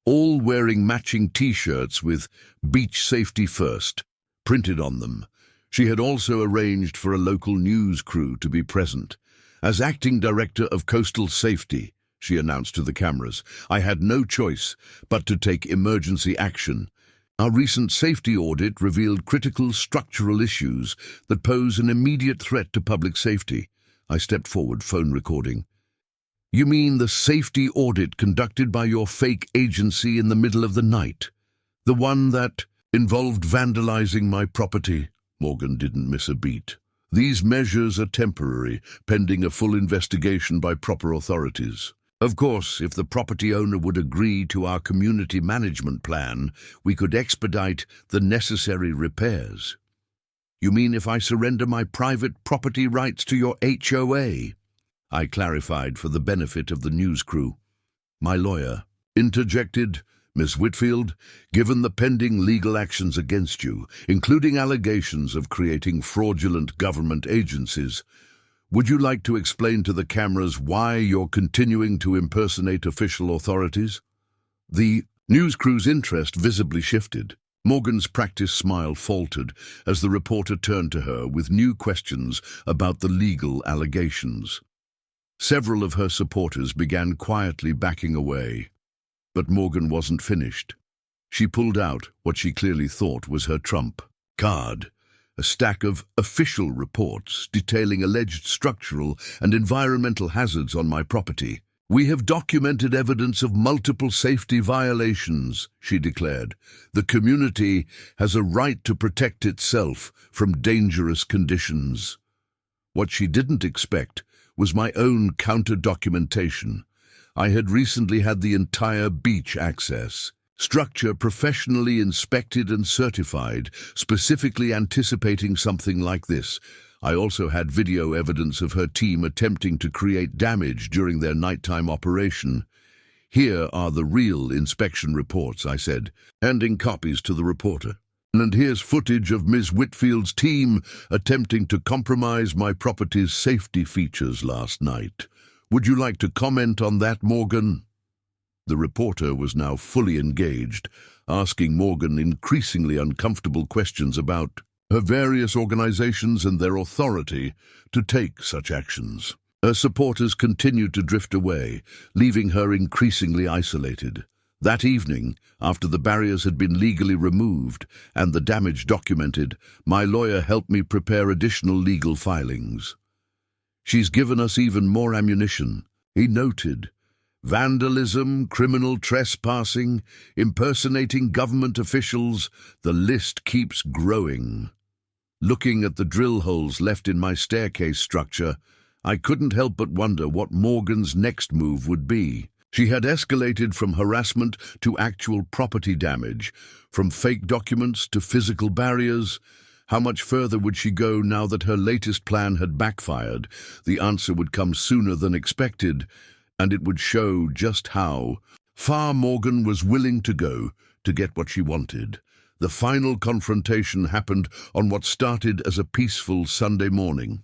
Speaker 1: all wearing matching T-shirts with "Beach Safety First" printed on them. She had also arranged for a local news crew to be present. "As acting director of coastal safety," she announced to the cameras, "I had no choice but to take emergency action. Our recent safety audit revealed critical structural issues that pose an immediate threat to public safety." I stepped forward, phone recording. You mean the safety audit conducted by your fake agency in the middle of the night? The one that involved vandalizing my property? Morgan didn't miss a beat. These measures are temporary, pending a full investigation by proper authorities. Of course, if the property owner would agree to our community management plan, we could expedite the necessary repairs. You mean if I surrender my private property rights to your HOA? I clarified for the benefit of the news crew. My lawyer interjected, Miss Whitfield, given the pending legal actions against you, including allegations of creating fraudulent government agencies, would you like to explain to the cameras why you're continuing to impersonate official authorities? The news crew's interest visibly shifted. Morgan's practiced smile faltered as the reporter turned to her with new questions about the legal allegations. Several of her supporters began quietly backing away. But Morgan wasn't finished. She pulled out what she clearly thought was her trump card, a stack of official reports detailing alleged structural and environmental hazards on my property. We have documented evidence of multiple safety violations, she declared. The community has a right to protect itself from dangerous conditions. What she didn't expect was my own counter-documentation. I had recently had the entire beach access structure professionally inspected and certified, specifically anticipating something like this. I also had video evidence of her team attempting to create damage during their nighttime operation. Here are the real inspection reports, I said, handing copies to the reporter. And here's footage of Ms. Whitfield's team attempting to compromise my property's safety features last night. Would you like to comment on that, Morgan? The reporter was now fully engaged, asking Morgan increasingly uncomfortable questions about her various organizations and their authority to take such actions. Her supporters continued to drift away, leaving her increasingly isolated. That evening, after the barriers had been legally removed and the damage documented, my lawyer helped me prepare additional legal filings. She's given us even more ammunition, he noted. Vandalism, criminal trespassing, impersonating government officials, the list keeps growing. Looking at the drill holes left in my staircase structure, I couldn't help but wonder what Morgan's next move would be. She had escalated from harassment to actual property damage, from fake documents to physical barriers. How much further would she go now that her latest plan had backfired? The answer would come sooner than expected, and it would show just how far Morgan was willing to go to get what she wanted. The final confrontation happened on what started as a peaceful Sunday morning.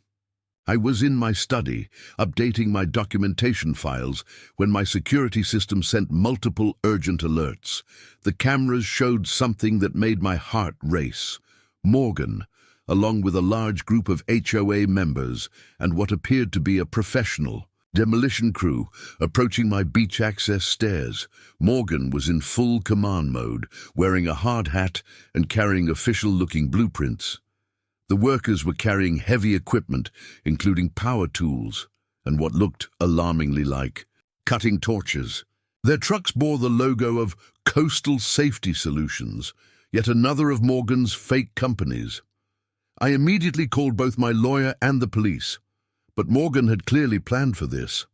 Speaker 1: I was in my study, updating my documentation files, when my security system sent multiple urgent alerts. The cameras showed something that made my heart race. Morgan, along with a large group of HOA members and what appeared to be a professional demolition crew, approaching my beach access stairs. Morgan was in full command mode, wearing a hard hat and carrying official-looking blueprints. The workers were carrying heavy equipment, including power tools and what looked alarmingly like cutting torches. Their trucks bore the logo of Coastal Safety Solutions, yet another of Morgan's fake companies. I immediately called both my lawyer and the police, but Morgan had clearly planned for this.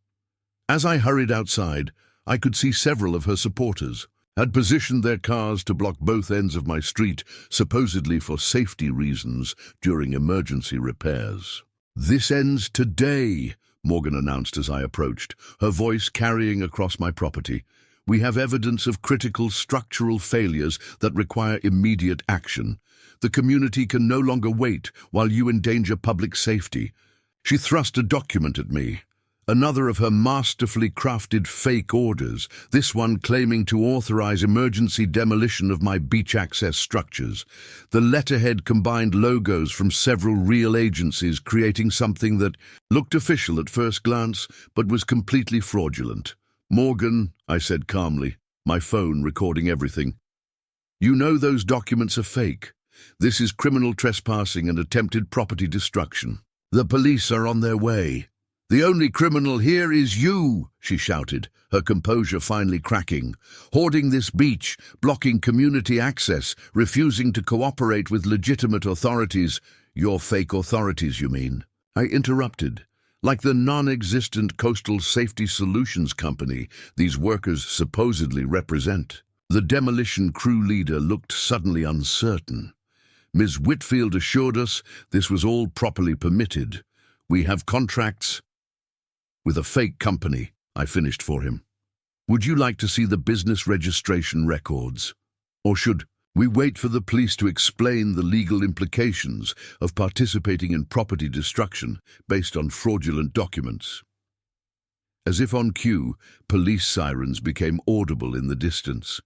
Speaker 1: As I hurried outside, I could see several of her supporters had positioned their cars to block both ends of my street, supposedly for safety reasons during emergency repairs. "This ends today," Morgan announced as I approached, her voice carrying across my property. "We have evidence of critical structural failures that require immediate action. The community can no longer wait while you endanger public safety." She thrust a document at me, another of her masterfully crafted fake orders, this one claiming to authorize emergency demolition of my beach access structures. The letterhead combined logos from several real agencies, creating something that looked official at first glance, but was completely fraudulent. "Morgan," I said calmly, my phone recording everything, "you know those documents are fake. This is criminal trespassing and attempted property destruction. The police are on their way." "The only criminal here is you," she shouted, her composure finally cracking. "Hoarding this beach, blocking community access, refusing to cooperate with legitimate authorities." "Your fake authorities, you mean?" I interrupted. Like the non-existent Coastal Safety Solutions Company these workers supposedly represent. The demolition crew leader looked suddenly uncertain. Ms. Whitfield assured us this was all properly permitted. "We have contracts with a fake company," I finished for him. "Would you like to see the business registration records? Or should we wait for the police to explain the legal implications of participating in property destruction based on fraudulent documents?" As if on cue, police sirens became audible in the distance.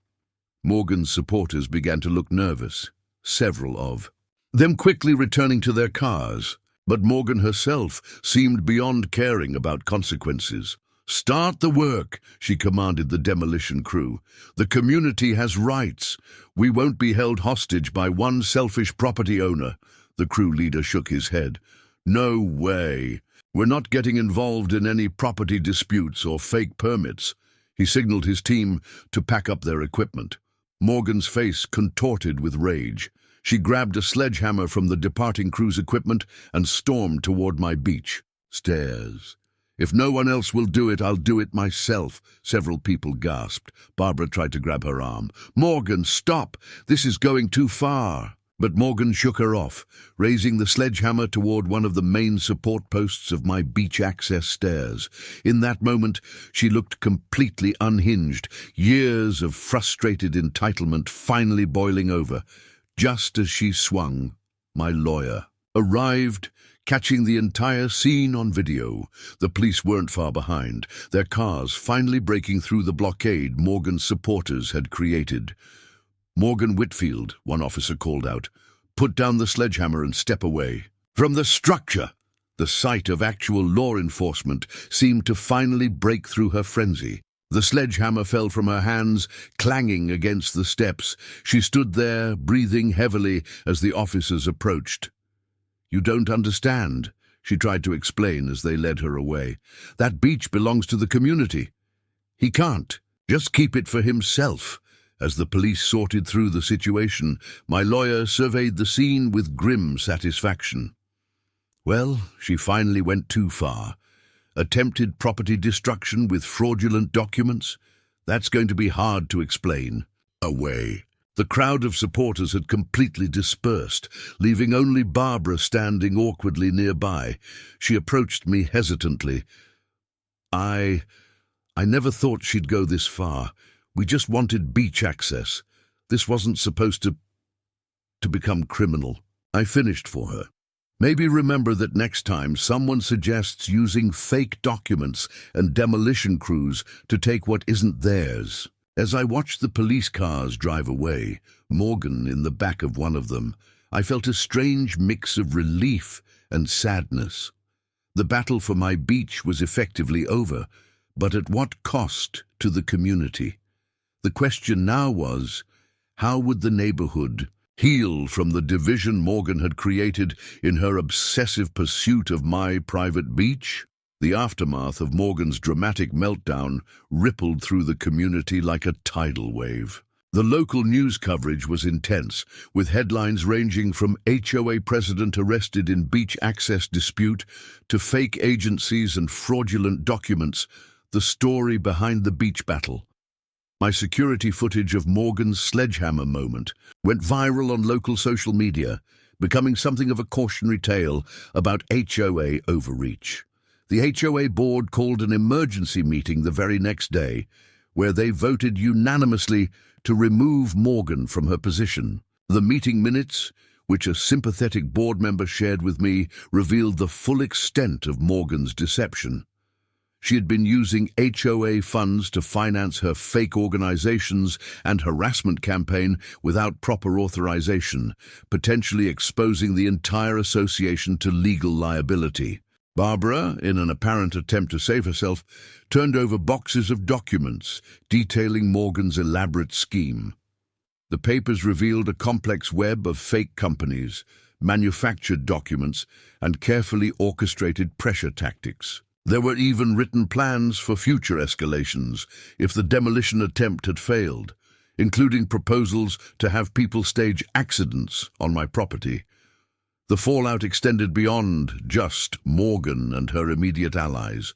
Speaker 1: Morgan's supporters began to look nervous, several of them quickly returning to their cars. But Morgan herself seemed beyond caring about consequences. "Start the work," she commanded the demolition crew. "The community has rights. We won't be held hostage by one selfish property owner." The crew leader shook his head. "No way. We're not getting involved in any property disputes or fake permits." He signaled his team to pack up their equipment. Morgan's face contorted with rage. She grabbed a sledgehammer from the departing crew's equipment and stormed toward my beach stairs. "If no one else will do it, I'll do it myself," several people gasped. Barbara tried to grab her arm. "Morgan, stop! This is going too far." But Morgan shook her off, raising the sledgehammer toward one of the main support posts of my beach access stairs. In that moment, she looked completely unhinged, years of frustrated entitlement finally boiling over. Just as she swung, my lawyer arrived, catching the entire scene on video. The police weren't far behind, their cars finally breaking through the blockade Morgan's supporters had created. "Morgan Whitfield," one officer called out, "put down the sledgehammer and step away." From the structure, the sight of actual law enforcement seemed to finally break through her frenzy. The sledgehammer fell from her hands, clanging against the steps. She stood there, breathing heavily as the officers approached. "You don't understand," she tried to explain as they led her away. "That beach belongs to the community. He can't just keep it for himself." As the police sorted through the situation, my lawyer surveyed the scene with grim satisfaction. Well, she finally went too far. Attempted property destruction with fraudulent documents? That's going to be hard to explain away. The crowd of supporters had completely dispersed, leaving only Barbara standing awkwardly nearby. She approached me hesitantly. I never thought she'd go this far. We just wanted beach access. This wasn't supposed to become criminal." I finished for her. "Maybe remember that next time someone suggests using fake documents and demolition crews to take what isn't theirs." As I watched the police cars drive away, Morgan in the back of one of them, I felt a strange mix of relief and sadness. The battle for my beach was effectively over, but at what cost to the community? The question now was, how would the neighborhood heal from the division Morgan had created in her obsessive pursuit of my private beach? The aftermath of Morgan's dramatic meltdown rippled through the community like a tidal wave. The local news coverage was intense, with headlines ranging from HOA president arrested in beach access dispute to fake agencies and fraudulent documents, the story behind the beach battle. My security footage of Morgan's sledgehammer moment went viral on local social media, becoming something of a cautionary tale about HOA overreach. The HOA board called an emergency meeting the very next day, where they voted unanimously to remove Morgan from her position. The meeting minutes, which a sympathetic board member shared with me, revealed the full extent of Morgan's deception. She had been using HOA funds to finance her fake organizations and harassment campaign without proper authorization, potentially exposing the entire association to legal liability. Barbara, in an apparent attempt to save herself, turned over boxes of documents detailing Morgan's elaborate scheme. The papers revealed a complex web of fake companies, manufactured documents, and carefully orchestrated pressure tactics. There were even written plans for future escalations if the demolition attempt had failed, including proposals to have people stage accidents on my property. The fallout extended beyond just Morgan and her immediate allies.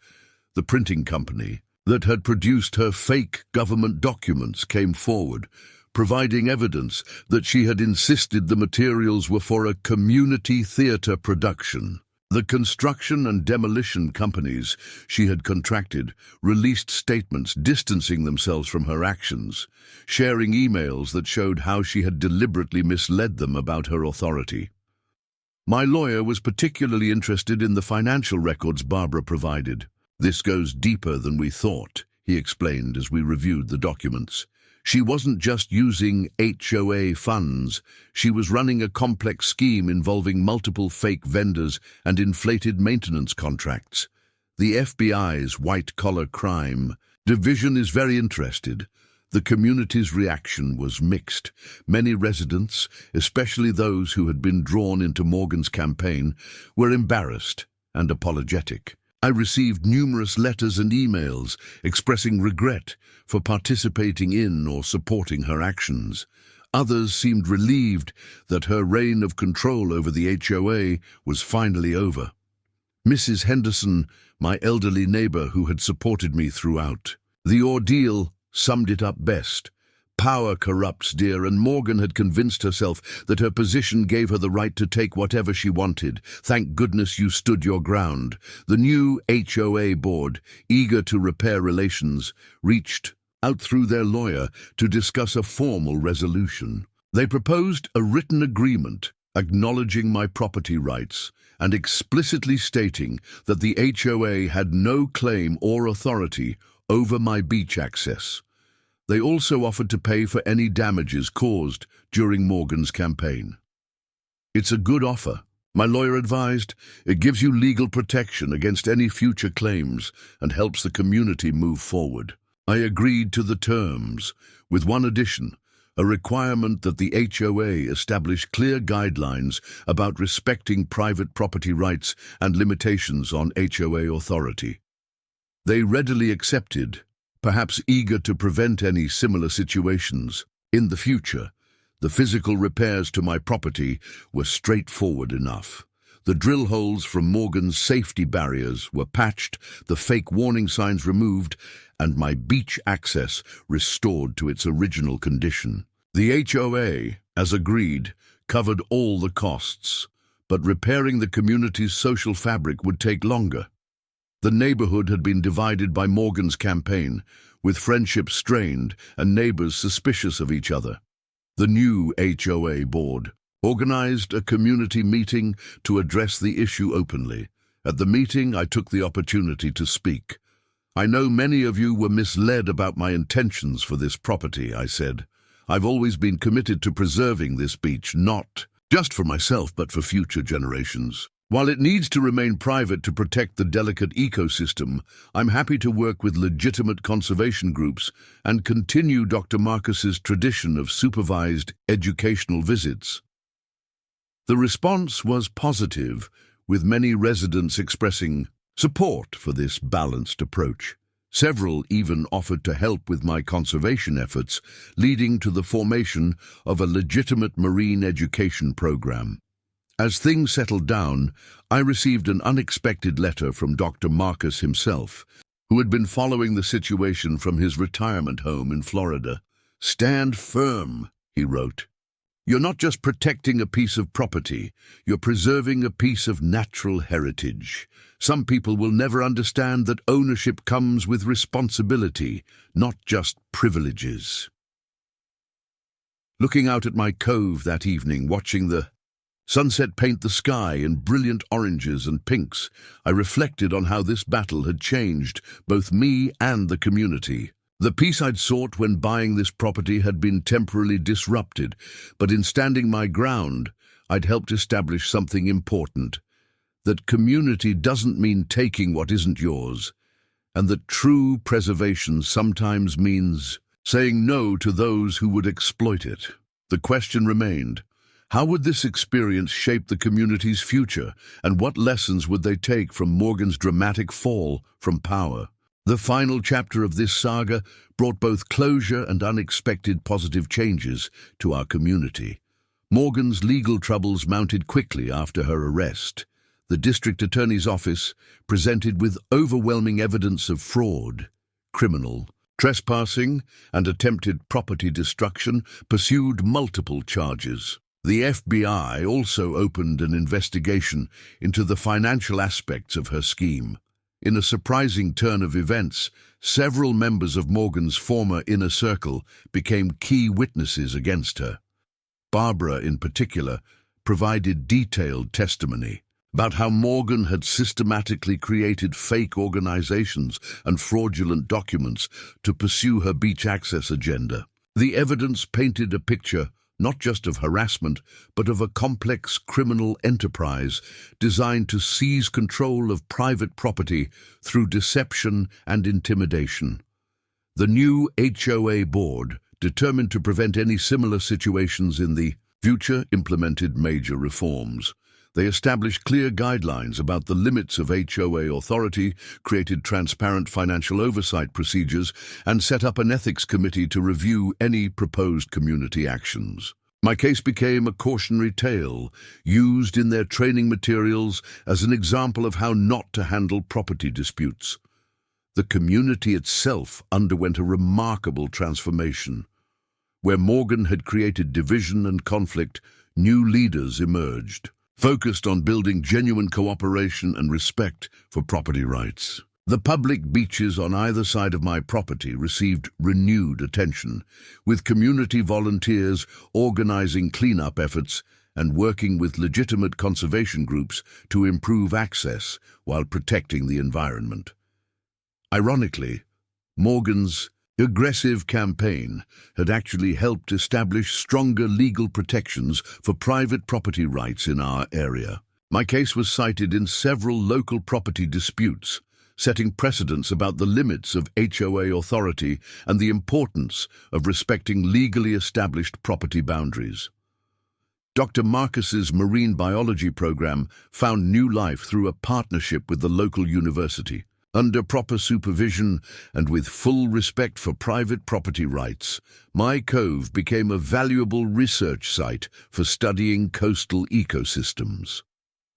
Speaker 1: The printing company that had produced her fake government documents came forward, providing evidence that she had insisted the materials were for a community theatre production. The construction and demolition companies she had contracted released statements distancing themselves from her actions, sharing emails that showed how she had deliberately misled them about her authority. My lawyer was particularly interested in the financial records Barbara provided. "This goes deeper than we thought," he explained as we reviewed the documents. "She wasn't just using HOA funds, she was running a complex scheme involving multiple fake vendors and inflated maintenance contracts. The FBI's white-collar crime division is very interested." The community's reaction was mixed. Many residents, especially those who had been drawn into Morgan's campaign, were embarrassed and apologetic. I received numerous letters and emails expressing regret for participating in or supporting her actions. Others seemed relieved that her reign of control over the HOA was finally over. Mrs. Henderson, my elderly neighbor who had supported me throughout the ordeal, summed it up best. "Power corrupts, dear, and Morgan had convinced herself that her position gave her the right to take whatever she wanted. Thank goodness you stood your ground." The new HOA board, eager to repair relations, reached out through their lawyer to discuss a formal resolution. They proposed a written agreement acknowledging my property rights and explicitly stating that the HOA had no claim or authority over my beach access. They also offered to pay for any damages caused during Morgan's campaign. "It's a good offer," my lawyer advised. "It gives you legal protection against any future claims and helps the community move forward." I agreed to the terms, with one addition: a requirement that the HOA establish clear guidelines about respecting private property rights and limitations on HOA authority. They readily accepted, perhaps eager to prevent any similar situations in the future. The physical repairs to my property were straightforward enough. The drill holes from Morgan's safety barriers were patched, the fake warning signs removed, and my beach access restored to its original condition. The HOA, as agreed, covered all the costs, but repairing the community's social fabric would take longer. The neighborhood had been divided by Morgan's campaign, with friendships strained and neighbors suspicious of each other. The new HOA board organized a community meeting to address the issue openly. At the meeting, I took the opportunity to speak. "I know many of you were misled about my intentions for this property," I said. "I've always been committed to preserving this beach, not just for myself, but for future generations. While it needs to remain private to protect the delicate ecosystem, I'm happy to work with legitimate conservation groups and continue Dr. Marcus's tradition of supervised educational visits." The response was positive, with many residents expressing support for this balanced approach. Several even offered to help with my conservation efforts, leading to the formation of a legitimate marine education program. As things settled down, I received an unexpected letter from Dr. Marcus himself, who had been following the situation from his retirement home in Florida. "Stand firm," he wrote. "You're not just protecting a piece of property, you're preserving a piece of natural heritage. Some people will never understand that ownership comes with responsibility, not just privileges." Looking out at my cove that evening, watching the sunset paint the sky in brilliant oranges and pinks, I reflected on how this battle had changed both me and the community. The peace I'd sought when buying this property had been temporarily disrupted, but in standing my ground, I'd helped establish something important: that community doesn't mean taking what isn't yours, and that true preservation sometimes means saying no to those who would exploit it. The question remained: How would this experience shape the community's future, and what lessons would they take from Morgan's dramatic fall from power? The final chapter of this saga brought both closure and unexpected positive changes to our community. Morgan's legal troubles mounted quickly after her arrest. The district attorney's office, presented with overwhelming evidence of fraud, criminal, trespassing, and attempted property destruction, pursued multiple charges. The FBI also opened an investigation into the financial aspects of her scheme. In a surprising turn of events, several members of Morgan's former inner circle became key witnesses against her. Barbara, in particular, provided detailed testimony about how Morgan had systematically created fake organizations and fraudulent documents to pursue her beach access agenda. The evidence painted a picture not just of harassment, but of a complex criminal enterprise designed to seize control of private property through deception and intimidation. The new HOA board, determined to prevent any similar situations in the future, implemented major reforms. They established clear guidelines about the limits of HOA authority, created transparent financial oversight procedures, and set up an ethics committee to review any proposed community actions. My case became a cautionary tale, used in their training materials as an example of how not to handle property disputes. The community itself underwent a remarkable transformation. Where Morgan had created division and conflict, new leaders emerged, focused on building genuine cooperation and respect for property rights. The public beaches on either side of my property received renewed attention, with community volunteers organizing cleanup efforts and working with legitimate conservation groups to improve access while protecting the environment. Ironically, Morgan's aggressive campaign had actually helped establish stronger legal protections for private property rights in our area. My case was cited in several local property disputes, setting precedents about the limits of HOA authority and the importance of respecting legally established property boundaries. Dr. Marcus's marine biology program found new life through a partnership with the local university. Under proper supervision and with full respect for private property rights, my cove became a valuable research site for studying coastal ecosystems.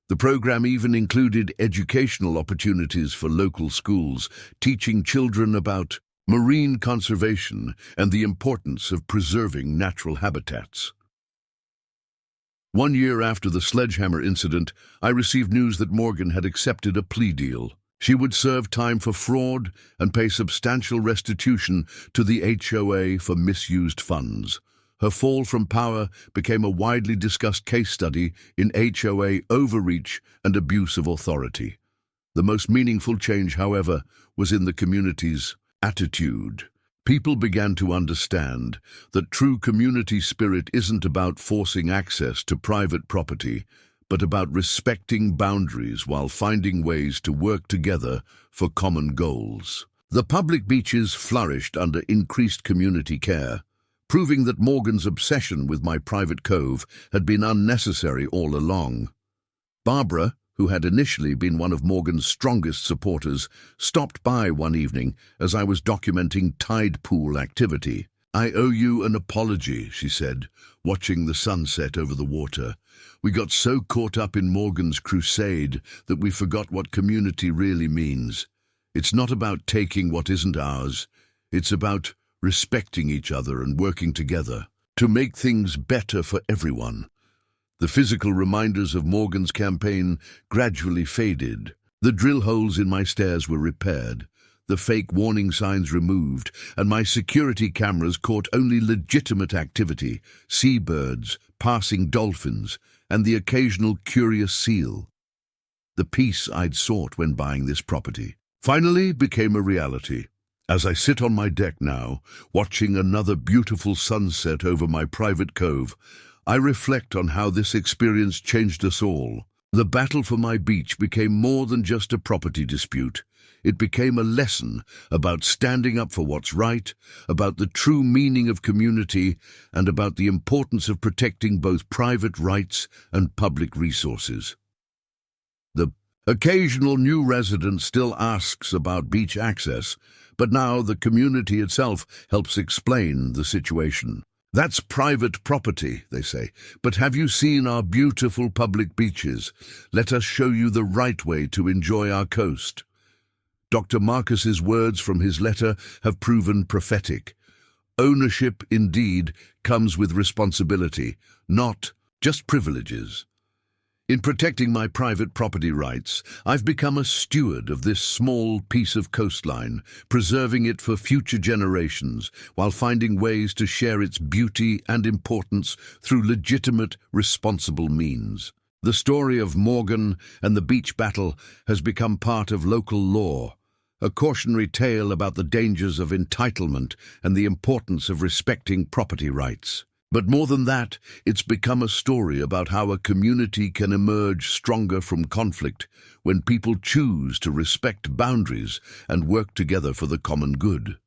Speaker 1: The program even included educational opportunities for local schools, teaching children about marine conservation and the importance of preserving natural habitats. 1 year after the sledgehammer incident, I received news that Morgan had accepted a plea deal. She would serve time for fraud and pay substantial restitution to the HOA for misused funds. Her fall from power became a widely discussed case study in HOA overreach and abuse of authority. The most meaningful change, however, was in the community's attitude. People began to understand that true community spirit isn't about forcing access to private property, but about respecting boundaries while finding ways to work together for common goals. The public beaches flourished under increased community care, proving that Morgan's obsession with my private cove had been unnecessary all along. Barbara, who had initially been one of Morgan's strongest supporters, stopped by one evening as I was documenting tide pool activity. "I owe you an apology," she said, watching the sunset over the water. "We got so caught up in Morgan's crusade that we forgot what community really means. It's not about taking what isn't ours. It's about respecting each other and working together to make things better for everyone." The physical reminders of Morgan's campaign gradually faded. The drill holes in my stairs were repaired, the fake warning signs removed, and my security cameras caught only legitimate activity: seabirds, passing dolphins, and the occasional curious seal. The peace I'd sought when buying this property finally became a reality. As I sit on my deck now, watching another beautiful sunset over my private cove, I reflect on how this experience changed us all. The battle for my beach became more than just a property dispute. It became a lesson about standing up for what's right, about the true meaning of community, and about the importance of protecting both private rights and public resources. The occasional new resident still asks about beach access, but now the community itself helps explain the situation. That's private property, they say, but have you seen our beautiful public beaches? Let us show you the right way to enjoy our coast. Dr. Marcus's words from his letter have proven prophetic. Ownership, indeed, comes with responsibility, not just privileges. In protecting my private property rights, I've become a steward of this small piece of coastline, preserving it for future generations, while finding ways to share its beauty and importance through legitimate, responsible means. The story of Morgan and the beach battle has become part of local law, a cautionary tale about the dangers of entitlement and the importance of respecting property rights. But more than that, it's become a story about how a community can emerge stronger from conflict when people choose to respect boundaries and work together for the common good.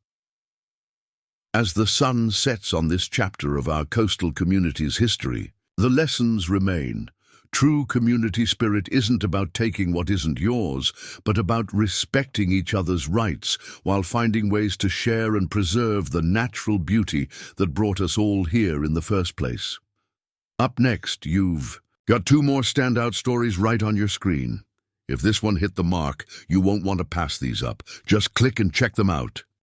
Speaker 1: As the sun sets on this chapter of our coastal community's history, the lessons remain. True community spirit isn't about taking what isn't yours, but about respecting each other's rights while finding ways to share and preserve the natural beauty that brought us all here in the first place. Up next, you've got 2 more standout stories right on your screen. If this one hit the mark, you won't want to pass these up. Just click and check them out.